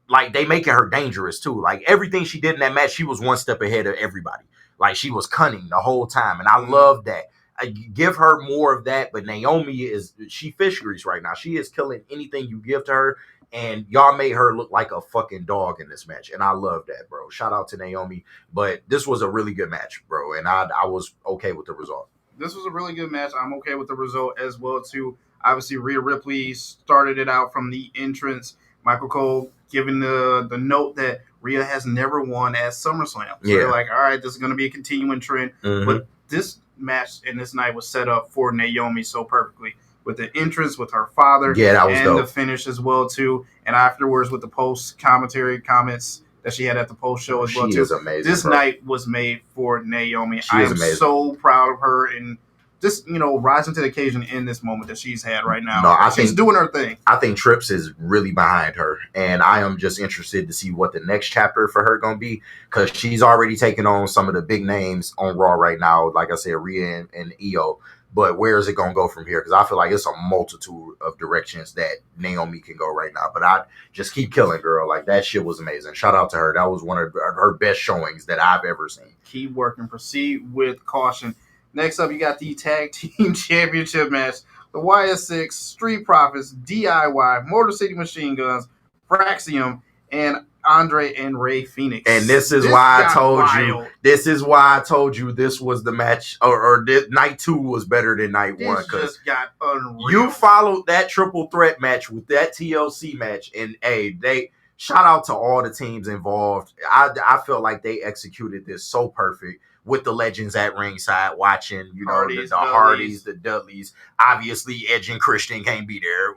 F: like, they making her dangerous too. Like, everything she did in that match, she was one step ahead of everybody. Like, she was cunning the whole time, and I love that. I give her more of that, but Naomi she fish grease right now. She is killing anything you give to her, and y'all made her look like a fucking dog in this match, and I love that, bro. Shout out to Naomi, but this was a really good match, bro, and I was okay with the result.
E: This was a really good match. I'm okay with the result as well, too. Obviously, Rhea Ripley started it out from the entrance. Michael Cole giving the note that Rhea has never won at SummerSlam. So they're like, all right, this is going to be a continuing trend.
F: Mm-hmm.
E: But this match and this night was set up for Naomi so perfectly. With the entrance, with her father,
F: that was
E: and
F: dope.
E: The finish as well, too. And afterwards with the post-commentary comments that she had at the post-show as well, too.
F: She is amazing,
E: this night was made for Naomi.
F: I am
E: so proud of her and just, rising to the occasion in this moment that she's had right now.
F: No,
E: she's doing her thing.
F: I think Trips is really behind her, and I am just interested to see what the next chapter for her going to be, because she's already taken on some of the big names on Raw right now, like I said, Rhea and Io. But where is it going to go from here? Because I feel like it's a multitude of directions that Naomi can go right now. But I just keep killing, girl. Like, that shit was amazing. Shout out to her. That was one of her best showings that I've ever seen.
E: Keep working. Proceed with caution. Next up, you got the Tag Team Championship match. the YS6, Street Profits, DIY, Motor City Machine Guns, Fraxium, and Andre and Ray Phoenix.
F: And this is why I told
E: wild.
F: you. This is why I told you this was the match, or night 2 was better than night 1
E: This
F: because
E: just got unreal.
F: you followed that triple threat match with that TLC match, and they shout out to all the teams involved. I felt like they executed this so perfect with the legends at ringside watching. You know, the Hardys, the Dudleys. Obviously, Edge and Christian can't be there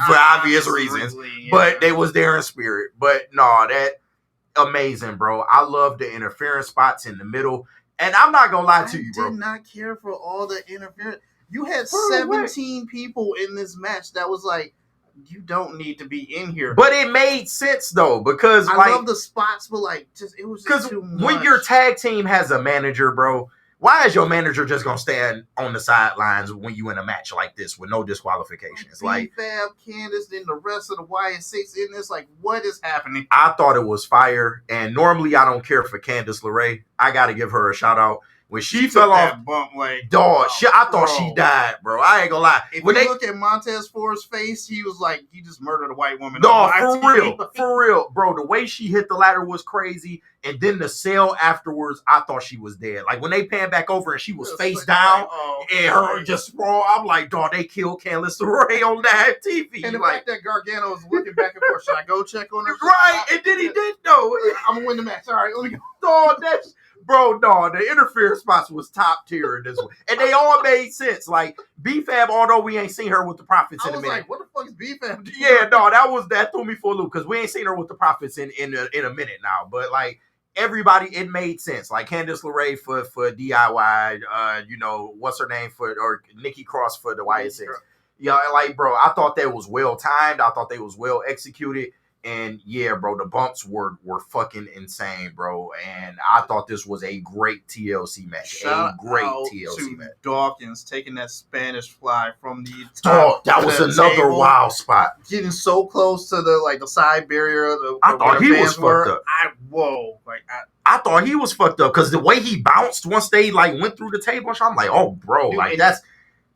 F: for obvious reasons, but they was there in spirit. But no, that amazing, bro. I love the interference spots in the middle, and I'm not gonna lie to you, bro.
E: I did not care for all the interference. You had
F: For
E: 17 people in this match that was like, you don't need to be in here.
F: But it made sense though, because
E: I
F: like,
E: love the spots, but like, just it was just too much.
F: when your tag team has a manager, bro, why is your manager just gonna stand on the sidelines when you in a match like this with no disqualifications? Like,
E: Fab, Candace, then the rest of the YS6 in this, like, what is happening?
F: I thought it was fire, and normally I don't care for Candice LeRae. I gotta give her a shout out. When she fell off,
E: that bump, like,
F: dog, I thought
E: bro.
F: she died, bro. I ain't gonna lie.
E: If
F: When
E: you
F: they
E: look at Montez Ford's face, he was like, he just murdered a white woman.
F: dog,
E: on
F: for real, bro. The way she hit the ladder was crazy, and then the sale afterwards, I thought she was dead. Like when they panned back over and she was face down,
E: like, oh,
F: and her just sprawl. I'm like, dog, they killed Candice LeRae on that TV.
E: And the
F: like,
E: fact that Gargano was looking back and forth, should I go check on her?
F: right, and then he did though.
E: I'm gonna win the match. All right, let me go.
F: Dog, that's bro, no, the interference spots was top tier in this one. And they all made sense. Like B-Fab, although we ain't seen her with the Profits
E: I
F: in a
E: was
F: minute.
E: like, what the fuck is B-Fab?
F: Yeah, no, that threw me for a loop because we ain't seen her with the Profits in a minute now. But like everybody, it made sense. Like Candice LeRae for DIY, you know, what's her name or Nikki Cross for the YS6. Yeah, like bro, I thought that was well timed. I thought they was well executed. And yeah, bro, the bumps were fucking insane, bro. And I thought this was a great TLC match.
E: Shout
F: a great
E: out
F: TLC
E: to
F: match.
E: Dawkins taking that Spanish fly from the
F: Dog,
E: top
F: that
E: to
F: was
E: the
F: another
E: table,
F: wild spot.
E: getting so close to the side barrier.
F: I thought he was fucked up.
E: I
F: thought he was fucked up because the way he bounced once they like went through the table, I'm like, oh, bro,
E: Dude,
F: like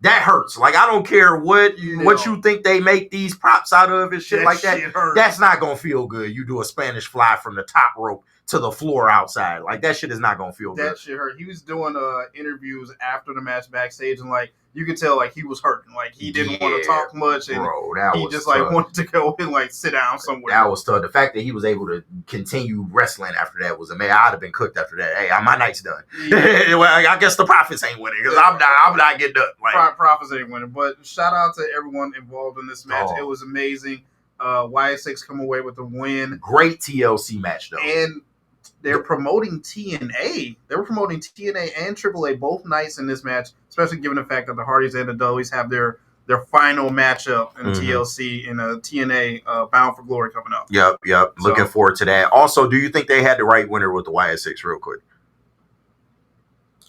F: that hurts. Like I don't care what you think they make these props out of and shit like that. That's not gonna feel good. You do a Spanish fly from the top rope to the floor outside. Like that shit is not gonna feel good.
E: That shit hurt. He was doing interviews after the match backstage, and like you could tell like he was hurting. Like he didn't want to talk much, and
F: bro,
E: he just like wanted to go and like sit down somewhere.
F: That was tough. The fact that he was able to continue wrestling after that was amazing. I'd have been cooked after that. Hey, my night's done. Yeah. Well, I guess the Profits ain't winning because I'm not getting up. Like,
E: Profits ain't winning. But shout out to everyone involved in this match. It was amazing. YS6 come away with the win.
F: Great TLC match though.
E: And they're promoting TNA. They were promoting TNA and AAA both nights in this match, especially given the fact that the Hardys and the Dudleys have their final matchup in TLC in a TNA Bound for Glory coming up.
F: Yep. So, looking forward to that. Also, do you think they had the right winner with the YS6 real quick?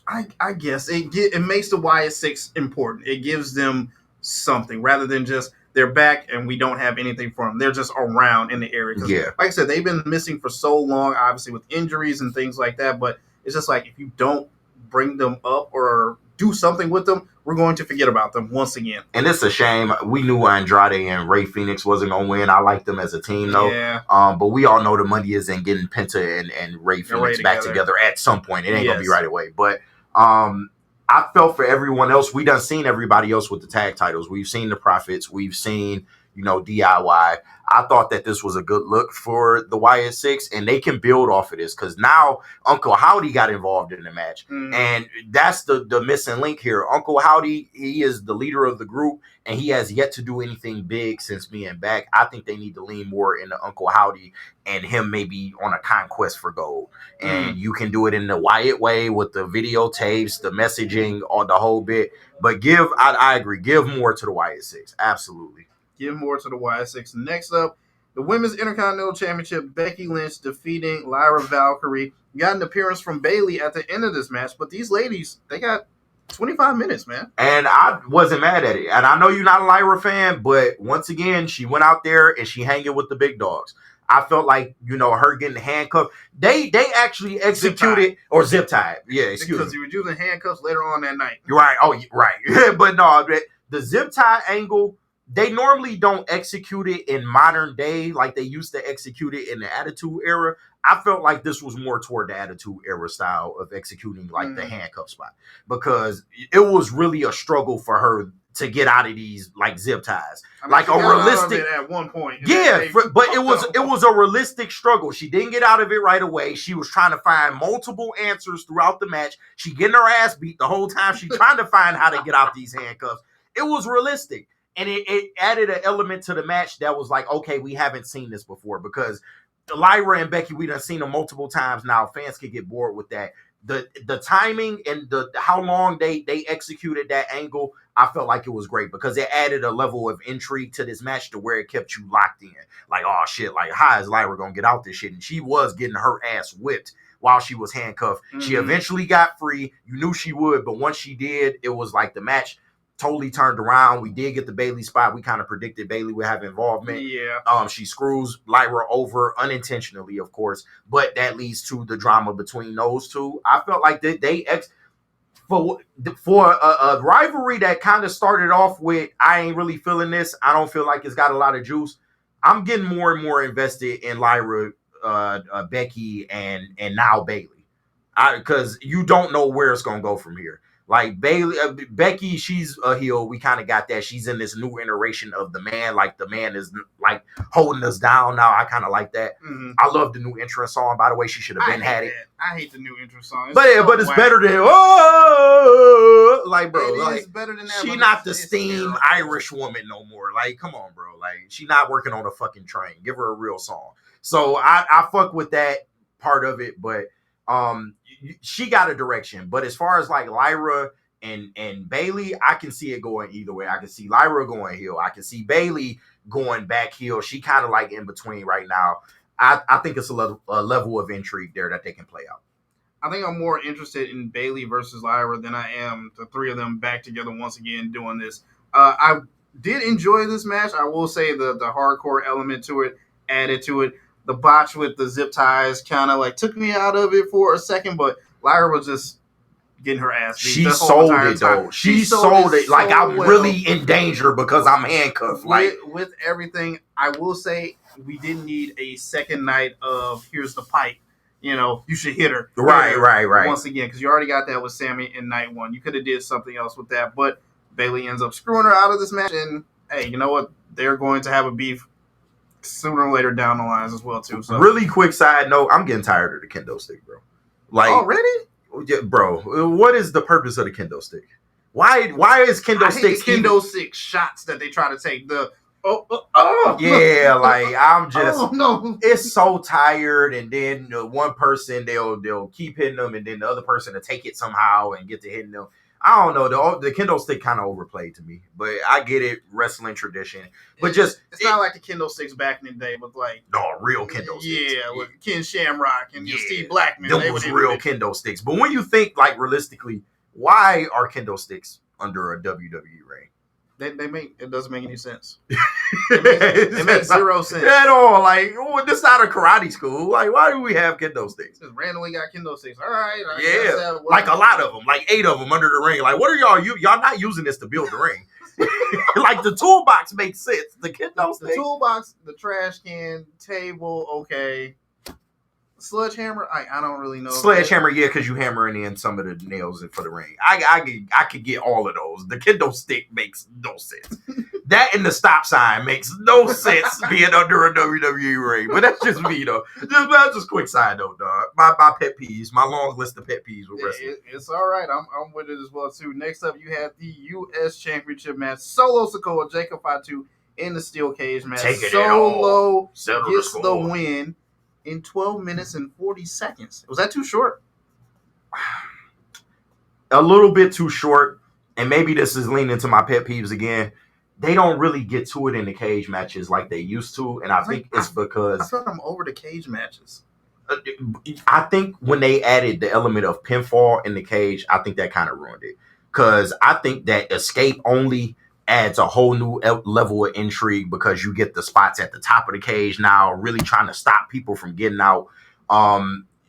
E: I guess it makes the YS6 important. It gives them something rather than just they're back and we don't have anything for them. They're just around in the area.
F: Yeah.
E: Like I said, they've been missing for so long, obviously with injuries and things like that. But it's just like if you don't bring them up or do something with them, we're going to forget about them once again.
F: And it's a shame. We knew Andrade and Ray Phoenix wasn't going to win. I liked them as a team, though.
E: Yeah.
F: But we all know the money is in getting Penta and Ray Phoenix back together at some point. It ain't going to be right away. But I felt for everyone else. We done seen everybody else with the tag titles. We've seen the Profits. We've seen, DIY. I thought that this was a good look for the YS6, and they can build off of this because now Uncle Howdy got involved in the match. And that's the missing link here. Uncle Howdy, he is the leader of the group, and he has yet to do anything big since being back. I think they need to lean more into Uncle Howdy and him maybe on a conquest for gold. And you can do it in the Wyatt way with the videotapes, the messaging, on the whole bit. But I agree, give more to the YS6. Absolutely.
E: Give more to the YS6. Next up, the Women's Intercontinental Championship, Becky Lynch defeating Lyra Valkyrie. We got an appearance from Bayley at the end of this match, but these ladies, they got 25 minutes, man.
F: And I wasn't mad at it. And I know you're not a Lyra fan, but once again, she went out there and she hanging with the big dogs. I felt like, her getting handcuffed. They actually executed or zip tied. Yeah, excuse me.
E: Because he was using handcuffs later on that night.
F: You're right. Oh, right. But no, the zip tie angle, they normally don't execute it in modern day like they used to execute it in the Attitude Era. I felt like this was more toward the Attitude Era style of executing like the handcuff spot, because it was really a struggle for her to get out of these like zip ties.
E: I mean,
F: like
E: she
F: a
E: got out of
F: realistic
E: it at one point.
F: Yeah, but it was a realistic struggle. She didn't get out of it right away. She was trying to find multiple answers throughout the match. She getting her ass beat the whole time. She trying to find how to get out these handcuffs. It was realistic. And it added an element to the match that was like, okay, we haven't seen this before, because Lyra and Becky, we done seen them multiple times now. Fans could get bored with that. The timing and the how long they executed that angle, I felt like it was great, because it added a level of intrigue to this match to where it kept you locked in. Like, oh shit, like how is Lyra gonna get out this shit? And she was getting her ass whipped while she was handcuffed. She eventually got free. You knew she would, but once she did, it was like the match totally turned around. We did get the Bayley spot. We kind of predicted Bayley would have involvement.
E: Yeah.
F: She screws Lyra over unintentionally, of course, but that leads to the drama between those two. I felt like for a rivalry that kind of started off with, I ain't really feeling this, I don't feel like it's got a lot of juice. I'm getting more and more invested in Lyra, Becky, and now Bayley, because you don't know where it's gonna go from here. Like Becky, she's a heel. We kind of got that. She's in this new iteration of the man. Like the man is like holding us down now. I kind of like that. I love the new entrance song. By the way, she should have been had it.
E: I hate the new entrance song.
F: But it's better than like, bro.
E: It is better than that.
F: She not the steam Irish woman no more. Like, come on, bro. Like, she not working on a fucking train. Give her a real song. So I fuck with that part of it, but she got a direction. But as far as like Lyra and Bayley, I can see it going either way. I can see Lyra going heel. I can see Bayley going back heel. She kind of like in between right now. I think it's a level of intrigue there that they can play out.
E: I think I'm more interested in Bayley versus Lyra than I am the three of them back together once again doing this. I did enjoy this match. I will say the hardcore element to it added to it. The botch with the zip ties kind of like took me out of it for a second, but Lyra was just getting her ass beat.
F: She sold it though. She sold it like I'm really in danger because I'm handcuffed. Like
E: with everything, I will say we didn't need a second night of here's the pipe. You know, you should hit her.
F: Right.
E: Once again, because you already got that with Sammy in night one. You could have did something else with that, but Bayley ends up screwing her out of this match. And hey, you know what? They're going to have a beef sooner or later down the lines as well too. So
F: really quick side note, I'm getting tired of the kendo stick, bro. Like
E: already?
F: Yeah, bro. What is the purpose of the kendo stick? Why is kendo sticks
E: kendo stick shots that they try to take?
F: Yeah, like I'm just
E: no.
F: It's so tired, and then one person they'll keep hitting them, and then the other person to take it somehow and get to hitting them. I don't know. The kendo stick kind of overplayed to me, but I get it, wrestling tradition. But it's
E: not like the kendo sticks back in the day with like
F: real kendo sticks.
E: Yeah, with Ken Shamrock and Steve Blackman.
F: Them was real kendo sticks. But when you think like realistically, why are kendo sticks under a WWE ring?
E: It doesn't make any sense. It makes zero sense
F: at all. Like, this is not a karate school. Like, why do we have kendo sticks?
E: Just randomly got kendo sticks. All right.
F: Yeah, like a lot of them, like 8 of them under the ring. Like, what are y'all? Y'all not using this to build the ring? Like the toolbox makes sense. The kendo stick,
E: the toolbox, the trash can, table, okay. Sledgehammer, I don't really know.
F: Sledgehammer, yeah, because you hammering in some of the nails for the ring. I could get all of those. The kendo stick makes no sense. That and the stop sign makes no sense being under a WWE ring. But that's just me, though. That's just quick side note, dog. My pet peeves, my long list of pet peeves with wrestling.
E: It's all right. I'm with it as well, too. Next up, you have the U.S. Championship match. Solo Sikoa, Jacob Fatu in the steel cage match. Solo gets the win in 12 minutes and 40 seconds. Was that too short?
F: A little bit too short. And maybe this is leaning to my pet peeves again. They don't really get to it in the cage matches like they used to. And I think it's because...
E: I feel like I'm over the cage matches.
F: I think when they added the element of pinfall in the cage, I think that kind of ruined it. Because I think that escape only adds a whole new level of intrigue because you get the spots at the top of the cage now, really trying to stop people from getting out.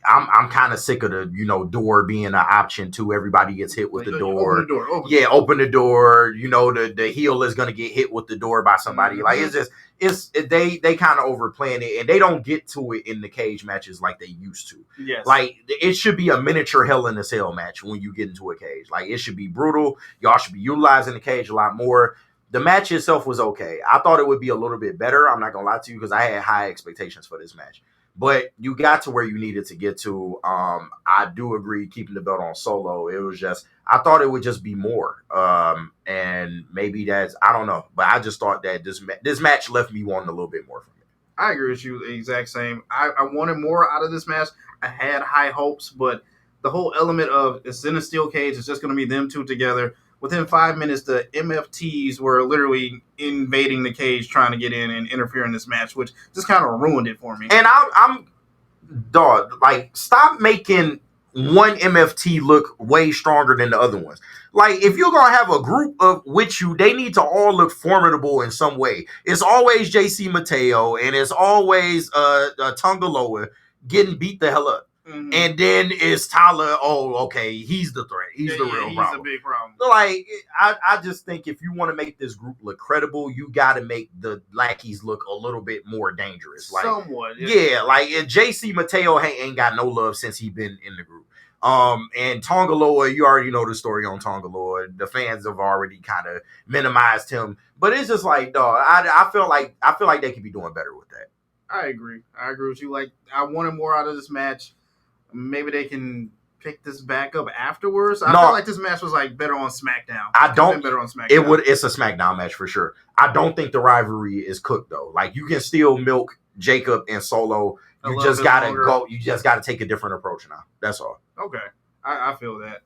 F: I'm kind of sick of the door being an option too. Everybody gets hit with the door.
E: Open the door.
F: Yeah, open the door. The heel is gonna get hit with the door by somebody.
E: Mm-hmm.
F: Like they kind of overplaying it, and they don't get to it in the cage matches like they used to.
E: Yes.
F: Like it should be a miniature Hell in a Cell match when you get into a cage. Like it should be brutal. Y'all should be utilizing the cage a lot more. The match itself was okay. I thought it would be a little bit better. I'm not gonna lie to you because I had high expectations for this match. But you got to where you needed to get to. I do agree keeping the belt on Solo. It was just I thought it would just be more. And maybe that's I don't know. But I just thought that this match left me wanting a little bit more from it.
E: I agree with you the exact same. I wanted more out of this match. I had high hopes, but the whole element of it's in a steel cage, it's just going to be them two together. Within 5 minutes, the MFTs were literally invading the cage, trying to get in and interfere in this match, which just kind of ruined it for me.
F: And I'm dog, like, stop making one MFT look way stronger than the other ones. Like, if you're going to have a group of with you, they need to all look formidable in some way. It's always JC Mateo, and it's always Tungaloa getting beat the hell up. Mm-hmm. And then it's Tyler. Oh, okay, he's the threat. He's the real problem.
E: He's a big problem.
F: Like, I just think if you want to make this group look credible, you got to make the lackeys look a little bit more dangerous. Like,
E: somewhat.
F: Yeah, like JC Mateo ain't got no love since he been in the group. And Tongaloa, you already know the story on Tongaloa. The fans have already kind of minimized him, but it's just like, dog. I feel like they could be doing better with that.
E: I agree with you. Like, I wanted more out of this match. Maybe they can pick this back up afterwards. I feel like this match was like better on SmackDown. Better on SmackDown.
F: It's a SmackDown match for sure. I don't think the rivalry is cooked though. Like, you can still milk Jacob and Solo. You just gotta go. You just gotta take a different approach now. That's all.
E: Okay, I feel that.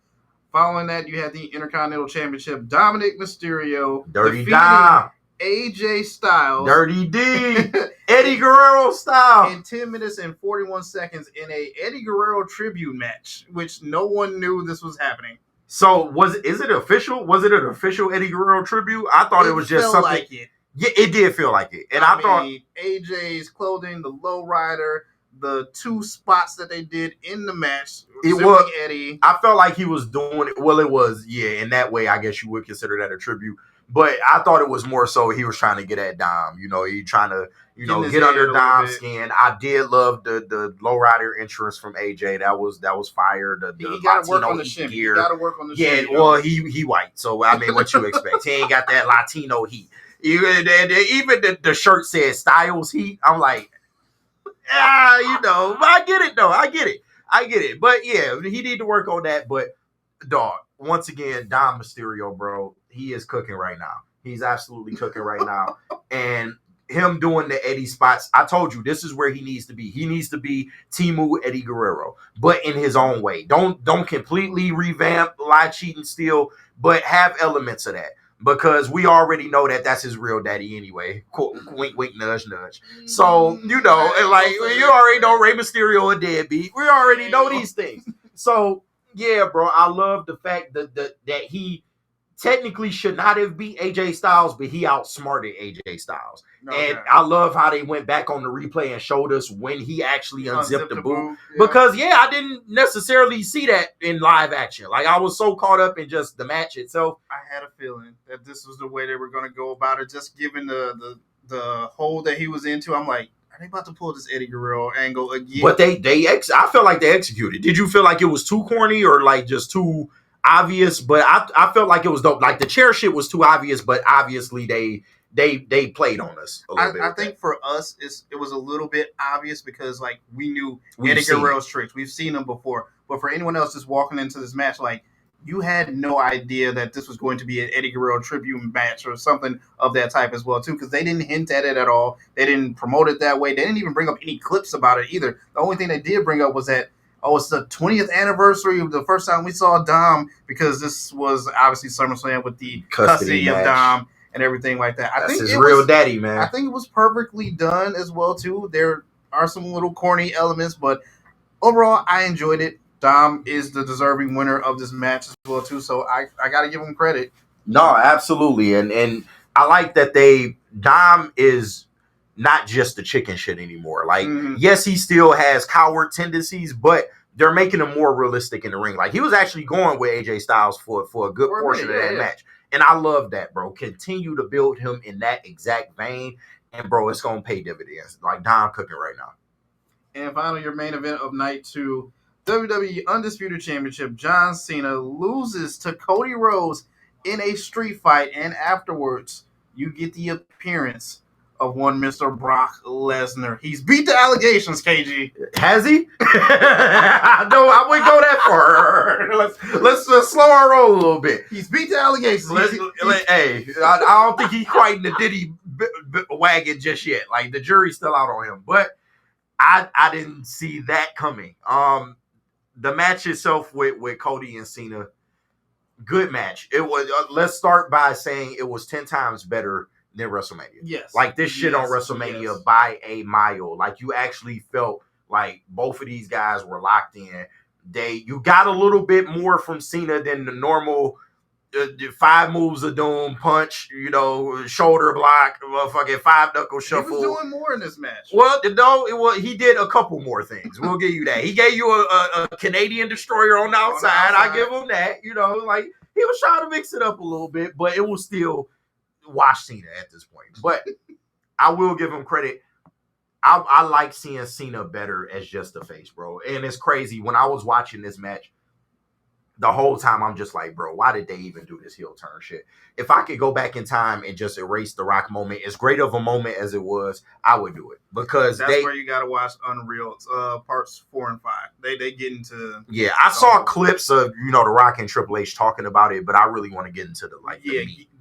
E: Following that, you had the Intercontinental Championship. Dominic Mysterio
F: Dirty Dom,
E: AJ Styles,
F: Dirty D, Eddie Guerrero style
E: in 10 minutes and 41 seconds in a Eddie Guerrero tribute match, which no one knew this was happening.
F: So is it official? Was it an official Eddie Guerrero tribute? I thought it was just something.
E: Like it.
F: Yeah, it did feel like it, and I thought
E: AJ's clothing, the lowrider, the two spots that they did in the match.
F: It was
E: Eddie.
F: I felt like he was doing it. Well, it was in that way. I guess you would consider that a tribute. But I thought it was more so he was trying to get at Dom. He trying to, get under Dom's skin. I did love the lowrider entrance from AJ. That was fire.
E: He got to work on the shimmy. He got to work on the shimmy.
F: Yeah, well, he white. So, I mean, what you expect? He ain't got that Latino heat. Even the shirt says Styles heat. I'm like, but I get it, though. I get it. But, yeah, he need to work on that. But, dog, once again, Dom Mysterio, bro, he is cooking right now. He's absolutely cooking right now. And him doing the Eddie spots, I told you, this is where he needs to be. He needs to be Timu Eddie Guerrero, but in his own way. Don't completely revamp Lie, Cheat, and Steal, but have elements of that. Because we already know that that's his real daddy anyway. Wink, wink, nudge, nudge. So, and like, you already know Rey Mysterio a deadbeat. We already know these things. So, yeah, bro, I love the fact that he technically should not have beat AJ Styles, but he outsmarted AJ Styles. Okay. And I love how they went back on the replay and showed us when he actually unzipped the boot. Yeah. Because, I didn't necessarily see that in live action. Like, I was so caught up in just the match itself.
E: I had a feeling that this was the way they were going to go about it, just given the hold that he was into. I'm like, are they about to pull this Eddie Guerrero angle again?
F: But I felt like they executed. Did you feel like it was too corny or like just too obvious? But I felt like it was dope. Like, the chair shit was too obvious, but obviously they played on us a little bit.
E: I think for us, it was a little bit obvious because, like, we knew Eddie Guerrero's tricks. We've seen them before. But for anyone else just walking into this match, like, you had no idea that this was going to be an Eddie Guerrero tribute match or something of that type as well, too, because they didn't hint at it at all. They didn't promote it that way. They didn't even bring up any clips about it either. The only thing they did bring up was that, it's the 20th anniversary of the first time we saw Dom, because this was obviously SummerSlam with the custody of Dom and everything like that.
F: That's his real daddy, man.
E: I think it was perfectly done as well, too. There are some little corny elements, but overall, I enjoyed it. Dom is the deserving winner of this match as well, too, so I got to give him credit.
F: No, absolutely. And I like that Dom is not just the chicken shit anymore. Like,
E: Mhm.
F: yes, he still has coward tendencies, but they're making him more realistic in the ring. Like, he was actually going with AJ Styles for a good
E: For a
F: portion
E: minute,
F: of that
E: yeah.
F: match. And I love that, bro. Continue to build him in that exact vein. And, bro, it's going to pay dividends. Like, Don cooking right now.
E: And finally, your main event of night 2, WWE Undisputed Championship. John Cena loses to Cody Rhodes in a street fight, and afterwards, you get the appearance of one Mr. Brock Lesnar. He's beat the allegations, KG.
F: Has he? No, I wouldn't go that far. Let's slow our roll a little bit.
E: He's beat the allegations.
F: Hey, I don't think he's quite in the Diddy wagon just yet. Like, the jury's still out on him, but I didn't see that coming. The match itself with Cody and Cena, good match. It was. Let's start by saying it was 10 times better than WrestleMania.
E: Yes.
F: Like, this shit on WrestleMania by a mile. Like, you actually felt like both of these guys were locked in. You got a little bit more from Cena than the normal 5 moves of doom, punch, shoulder block, motherfucking 5-knuckle shuffle.
E: He was doing more in this match.
F: Well, no, he did a couple more things. We'll give you that. He gave you a Canadian destroyer on the outside. I give him that. Like, he was trying to mix it up a little bit, but it was still wash Cena at this point. But I will give him credit. I like seeing Cena better as just a face, bro. And it's crazy. When I was watching this match, the whole time I'm just like, bro, why did they even do this heel turn shit? If I could go back in time and just erase the Rock moment, as great of a moment as it was, I would do it. Because
E: that's where you got to watch Unreal parts 4 and 5. They get into...
F: Yeah, I saw clips of, the Rock and Triple H talking about it, but I really want to get into the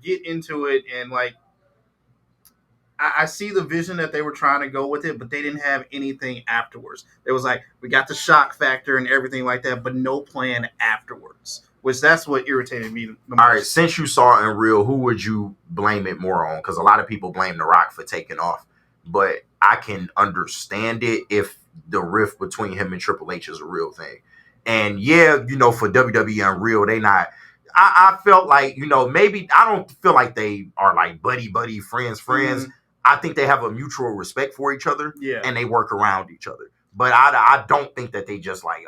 E: get into it. And like, I see the vision that they were trying to go with it, but they didn't have anything afterwards. It was like, we got the shock factor and everything like that, but no plan afterwards, which that's what irritated me the most.
F: All right, since you saw it in real, who would you blame it more on? Because a lot of people blame The Rock for taking off, but I can understand it if the rift between him and Triple H is a real thing. And yeah, for WWE Unreal, they not... I felt like, maybe... I don't feel like they are like buddy, friends. Mm-hmm. I think they have a mutual respect for each other, and they work around each other. But I don't think that they just like,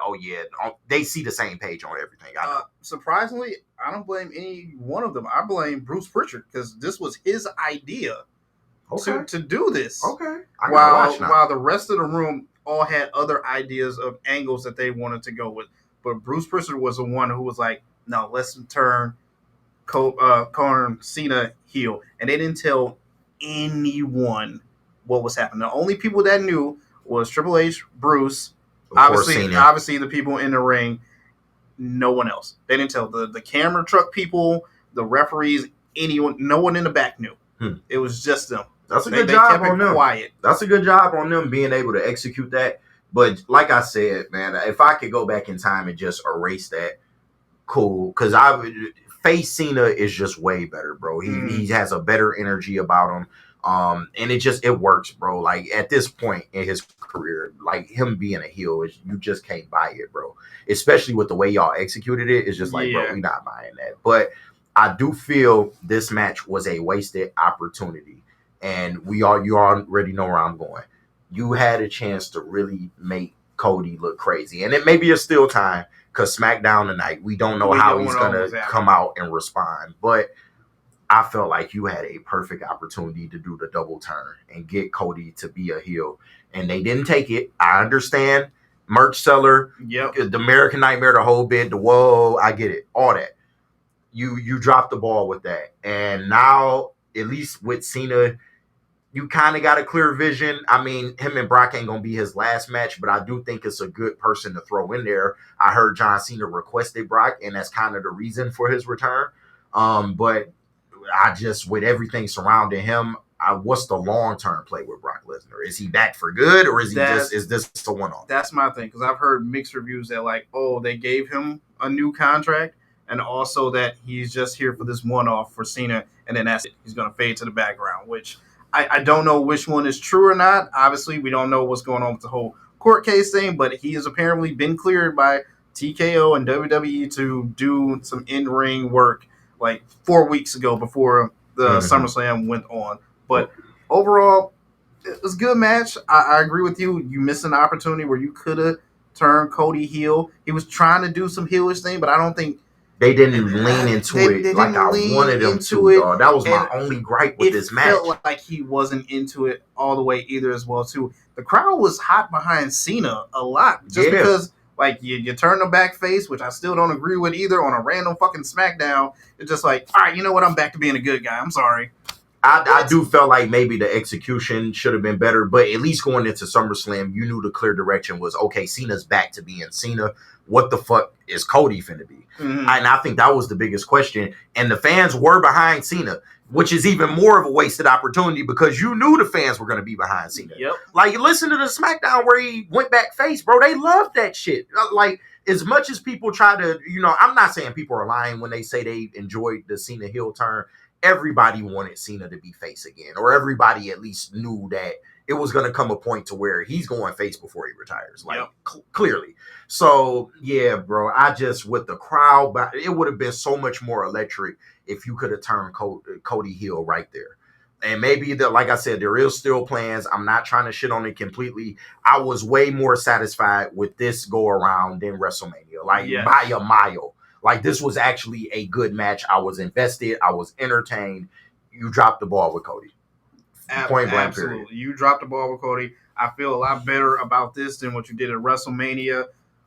F: they see the same page on everything.
E: Surprisingly, I don't blame any one of them. I blame Bruce Pritchard because this was his idea to do this.
F: Okay.
E: While the rest of the room all had other ideas of angles that they wanted to go with. But Bruce Pritchard was the one who was like, no, let's turn Cena heel. And they didn't tell anyone what was happening. The only people that knew was Triple H, Bruce, obviously the people in the ring, no one else. They didn't tell the camera truck people, the referees, anyone. No one in the back knew. It was just them.
F: That's a good job on them.
E: Quiet.
F: That's a good job on them being able to execute that. But like I said, man, if I could go back in time and just erase that, cool. Because face Cena is just way better, bro. He has a better energy about him. And it works, bro. Like, at this point in his career, like, him being a heel, you just can't buy it, bro. Especially with the way y'all executed it. It's just like, bro, we not buying that. But I do feel this match was a wasted opportunity. And you already know where I'm going. You had a chance to really make Cody look crazy. And it maybe it's still time, because SmackDown tonight, we don't know how he's going to come out and respond. But I felt like you had a perfect opportunity to do the double turn and get Cody to be a heel. And they didn't take it. I understand. Merch seller, the American Nightmare, the whole bit, I get it. All that. You dropped the ball with that. And now, at least with Cena, you kind of got a clear vision. I mean, him and Brock ain't going to be his last match, but I do think it's a good person to throw in there. I heard John Cena requested Brock, and that's kind of the reason for his return. But I just, with everything surrounding him, what's the long-term play with Brock Lesnar? Is he back for good, or is this a one-off?
E: That's my thing, because I've heard mixed reviews that like, they gave him a new contract, and also that he's just here for this one-off for Cena, and then that's it. He's going to fade to the background, which I don't know which one is true or not. Obviously, we don't know what's going on with the whole court case thing, but he has apparently been cleared by TKO and WWE to do some in-ring work like 4 weeks ago before the SummerSlam went on. But overall, it was a good match. I agree with you. You missed an opportunity where you could have turned Cody heel. He was trying to do some heelish thing, but I don't think
F: they didn't lean into it
E: they
F: like I
E: lean
F: wanted them
E: into
F: to,
E: it,
F: dog. That was my
E: and
F: only gripe with this match.
E: It felt like he wasn't into it all the way either as well, too. The crowd was hot behind Cena a lot just because, like, you turn the back face, which I still don't agree with either, on a random fucking SmackDown. It's just like, all right, you know what? I'm back to being a good guy. I'm sorry.
F: I do feel like maybe the execution should have been better, but at least going into SummerSlam, you knew the clear direction was, okay, Cena's back to being Cena. What the fuck is Cody finna be?
E: Mm-hmm.
F: And I think that was the biggest question. And the fans were behind Cena, which is even more of a wasted opportunity because you knew the fans were going to be behind Cena.
E: Yep.
F: Like, you listen to the SmackDown where he went back face, bro. They loved that shit. Like, as much as people try to, I'm not saying people are lying when they say they enjoyed the Cena heel turn. Everybody wanted Cena to be face again, or everybody at least knew that it was going to come a point to where he's going face before he retires, like clearly. So yeah, bro, I just, with the crowd, but it would have been so much more electric if you could have turned Cody heel right there. And maybe like I said, there is still plans. I'm not trying to shit on it completely. I was way more satisfied with this go around than WrestleMania, like by a mile. Like, this was actually a good match. I was invested. I was entertained. You dropped the ball with Cody. Point blank,
E: absolutely.
F: period.
E: You dropped the ball with Cody. I feel a lot better about this than what you did at WrestleMania.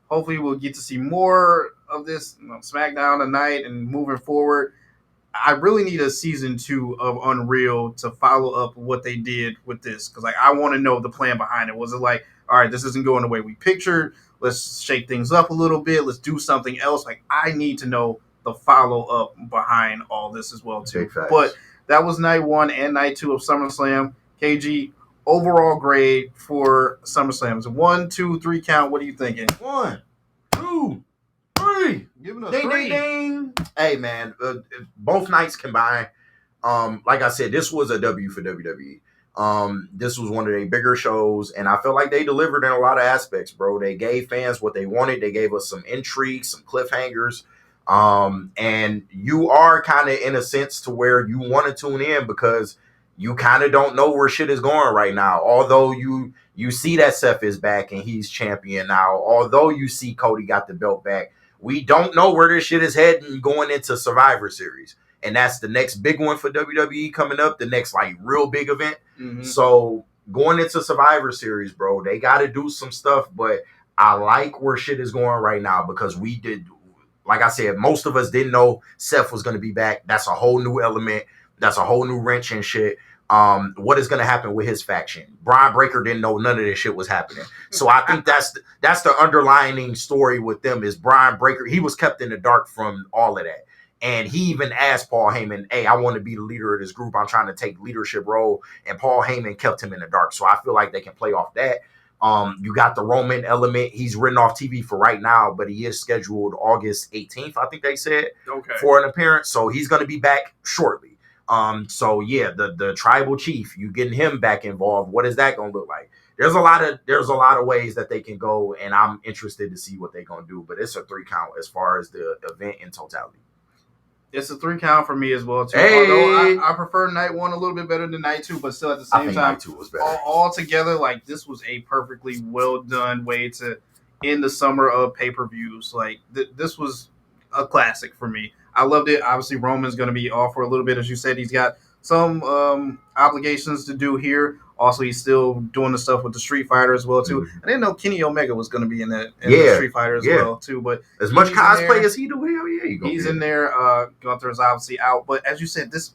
E: Hopefully, we'll get to see more of this SmackDown tonight and moving forward. I really need a season 2 of Unreal to follow up what they did with this, because I want to know the plan behind it. Was it like, all right, this isn't going the way we pictured, let's shake things up a little bit, let's do something else? Like, I need to know the follow up behind all this as well too. But that was night 1 and night 2 of SummerSlam. KG, overall grade for SummerSlam. It's a 1, 2, 3 count. What are you thinking?
F: 1, 2, 3.
B: Give it a
F: ding,
B: 3.
F: ding, ding. Hey, man, both nights combined. Like I said, this was a W for WWE. This was one of their bigger shows, and I feel like they delivered in a lot of aspects, bro. They gave fans what they wanted. They gave us some intrigue, some cliffhangers. And you are kind of in a sense to where you want to tune in because you kind of don't know where shit is going right now. Although you see that Seth is back and he's champion now. Although you see Cody got the belt back, we don't know where this shit is heading going into Survivor Series. And that's the next big one for WWE coming up, the next like real big event.
E: Mm-hmm.
F: So going into Survivor Series, bro, they got to do some stuff. But I like where shit is going right now because we did, like I said, most of us didn't know Seth was going to be back. That's a whole new element. That's a whole new wrench and shit. What is going to happen with his faction? Brian Breaker didn't know none of this shit was happening. So I think that's the underlining story with them is Brian Breaker. He was kept in the dark from all of that. And he even asked Paul Heyman, hey, I want to be the leader of this group. I'm trying to take leadership role. And Paul Heyman kept him in the dark. So I feel like they can play off that. You got the Roman element. He's written off TV for right now, but he is scheduled August 18th, I think they said, for an appearance. So he's going to be back shortly. So yeah, the tribal chief, you getting him back involved. What is that going to look like? There's a lot of ways that they can go, and I'm interested to see what they're going to do. But it's a 3 count as far as the event in totality.
E: It's a 3 count for me as well too.
F: Hey.
E: Although I prefer night 1 a little bit better than night 2, but still at the same time,
F: night 2 was better.
E: All together, like, this was a perfectly well done way to end the summer of pay-per-views. Like, this was a classic for me. I loved it. Obviously, Roman's going to be off for a little bit, as you said. He's got some obligations to do here. Also, he's still doing the stuff with the Street Fighter as well too. I didn't know Kenny Omega was going to be in the Street Fighter as well too. But
F: as much cosplay as he do,
E: he's in there. Gunther is obviously out, but as you said, this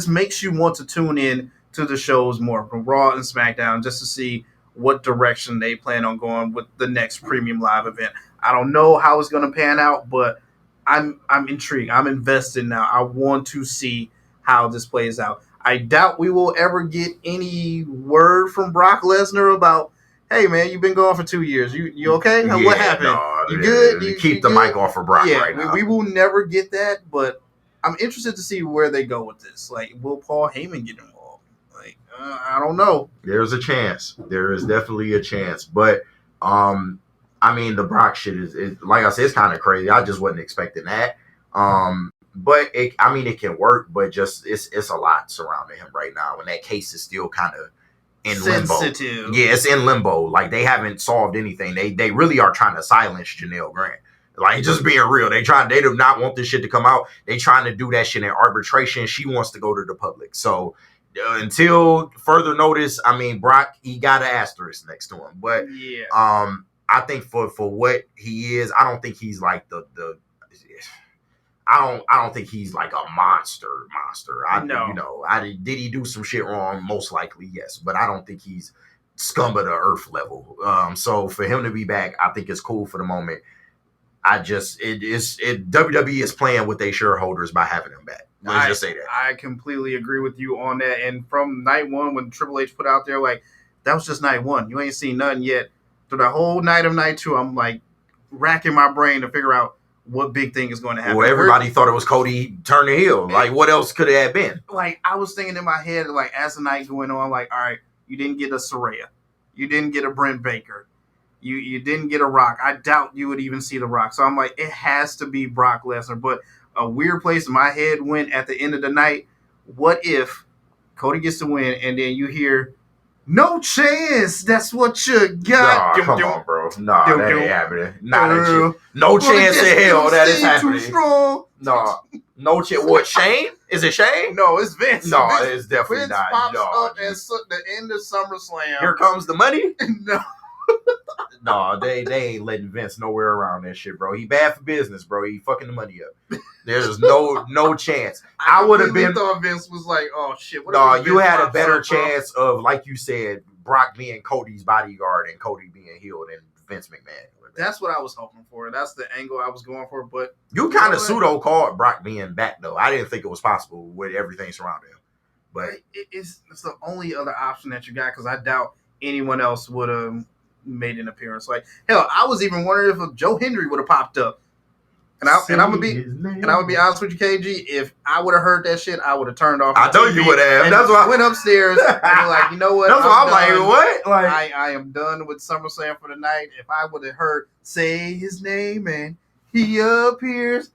E: makes you want to tune in to the shows more, from Raw and SmackDown, just to see what direction they plan on going with the next premium live event. I don't know how it's going to pan out, but I'm intrigued. I'm invested now. I want to see how this plays out. I doubt we will ever get any word from Brock Lesnar about, hey man, you've been gone for 2 years. You okay? What happened?
F: No,
E: you good?
F: You keep the mic off for Brock right now.
E: We will never get that, but I'm interested to see where they go with this. Like, will Paul Heyman get involved? Like, I don't know.
F: There's a chance. There is definitely a chance. But I mean, the Brock shit is like I said, it's kind of crazy. I just wasn't expecting that. But it can work, but just it's a lot surrounding him right now, and that case is still kind of in
E: sensitive.
F: limbo. Yeah, it's in limbo. Like they haven't solved anything. They really are trying to silence Janelle Grant. Like just being real, they do not want this shit to come out. They trying to do that shit in arbitration. She wants to go to the public. So until further notice, I mean, Brock, he got an asterisk next to him. But
E: Yeah.
F: I think for what he is, I don't think he's like the I don't think he's like a monster. Did he do some shit wrong? Most likely, yes. But I don't think he's scum of the earth level. So for him to be back, I think it's cool for the moment. WWE is playing with their shareholders by having him back. Let's just say that.
E: I completely agree with you on that. And from night one, when Triple H put out there, like, that was just night one. You ain't seen nothing yet. Through the whole night of night two, I'm like racking my brain to figure out what big thing is going to happen.
F: Well, everybody thought it was Cody turning heel. Like, what else could it have been?
E: Like, I was thinking in my head, like, as the night going on, like, all right, you didn't get a Saraya. You didn't get a Brent Baker. You didn't get a Rock. I doubt you would even see the Rock. So I'm like, it has to be Brock Lesnar. But a weird place in my head went at the end of the night, what if Cody gets to win and then you hear, no chance. That's what you got.
F: Nah, come on, bro. Nah, that ain't happening. No chance in hell that is happening.
E: Too strong.
F: No chance. What, Shane? Is it Shane?
E: No, it's Vince.
F: No,
E: Vince,
F: it's definitely
E: Vince
F: not.
E: pops
F: No,
E: up at the end of SummerSlam.
F: Here comes the money?
E: No.
F: No, they ain't letting Vince nowhere around that shit, bro. He bad for business, bro. He fucking the money up. There's no chance. I would have been.
E: Thought Vince was like, oh shit.
F: No, you had a better chance of, like you said, Brock being Cody's bodyguard and Cody being healed than Vince McMahon.
E: That's what I was hoping for. That's the angle I was going for. But
F: you kind of pseudo called Brock being back though. I didn't think it was possible with everything surrounding him. But
E: it's the only other option that you got, because I doubt anyone else would have made an appearance. Like, hell, I was even wondering if Joe Hendry would have popped up. And I'm gonna be honest with you, KG. If I would have heard that shit, I would have turned off.
F: I know you would have. That's why
E: I went upstairs and like, you know what?
F: That's why I'm like, what? Like,
E: I am done with SummerSlam for the night. If I would have heard say his name and he appears,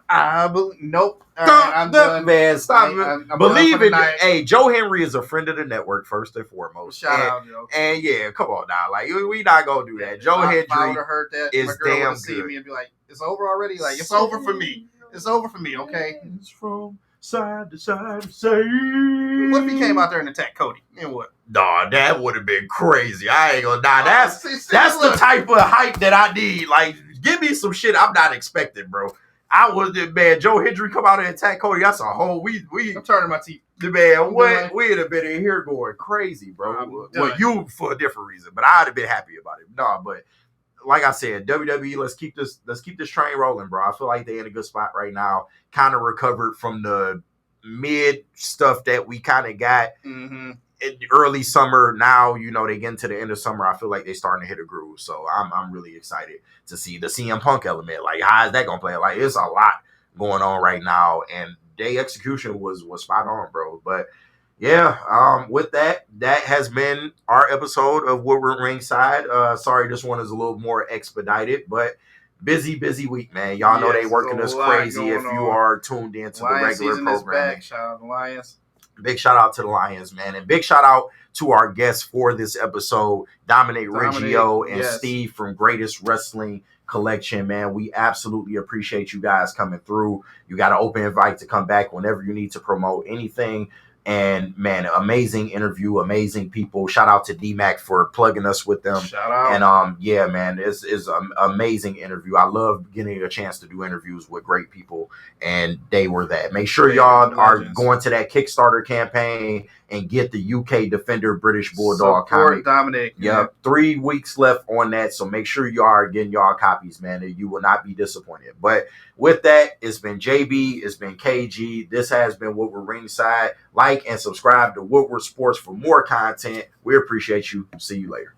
E: I believe. Nope. All right, I'm done.
F: Man, stop.
E: I'm
F: Believe
E: done
F: it. Hey, Joe Henry is a friend of the network first and foremost.
E: Shout out, Joe.
F: And yeah, come on now. Like, we not gonna do that. Joe Hendry.
E: If I would have heard that,
F: is
E: my girl
F: damn
E: would see
F: good.
E: me and be like, "It's over already." Like, it's over for me. It's over for me. Okay.
F: It's from side to side. Say.
E: What if he came out there and attacked Cody? And what?
F: Nah, that would have been crazy. I ain't gonna die. That's
E: look.
F: the type of hype that I need. Like, give me some shit I'm not expecting, bro. I was the man. Joe Hendry come out and attack Cody. That's a whole
E: I'm turning my teeth.
F: The man, what? We'd have been in here going crazy, bro. Well, you for a different reason, but I'd have been happy about it. No, but like I said, WWE, let's keep this train rolling, bro. I feel like they're in a good spot right now. Kind of recovered from the mid stuff that we kind of got in early summer. Now, you know, they get into the end of summer. I feel like they're starting to hit a groove. So I'm really excited to see the CM Punk element. Like, how is that gonna play? Like, it's a lot going on right now, and their execution was spot on, bro. But yeah, with that has been our episode of Woodward Ringside. Sorry, this one is a little more expedited, but busy week, man. Y'all know they working us crazy if you are tuned into the regular programming.
E: Shout out to Lions.
F: Big shout out to the Lions, man. And big shout out to our guests for this episode, Dominic Riggio and Steve from Greatest Wrestling Collection, man. We absolutely appreciate you guys coming through. You got an open invite to come back whenever you need to promote anything. And man, amazing interview, amazing people. Shout out to D-Mac for plugging us with them.
E: Shout out.
F: And yeah, man, this is an amazing interview. I love getting a chance to do interviews with great people, and they were that. Make sure y'all are going to that Kickstarter campaign and get the UK Defender British Bulldog comic.
E: Dominic.
F: Yep, 3 weeks left on that, so make sure you are getting y'all copies, man, and you will not be disappointed. But with that, it's been JB, it's been KG. This has been Woodward Ringside. Like and subscribe to Woodward Sports for more content. We appreciate you. See you later.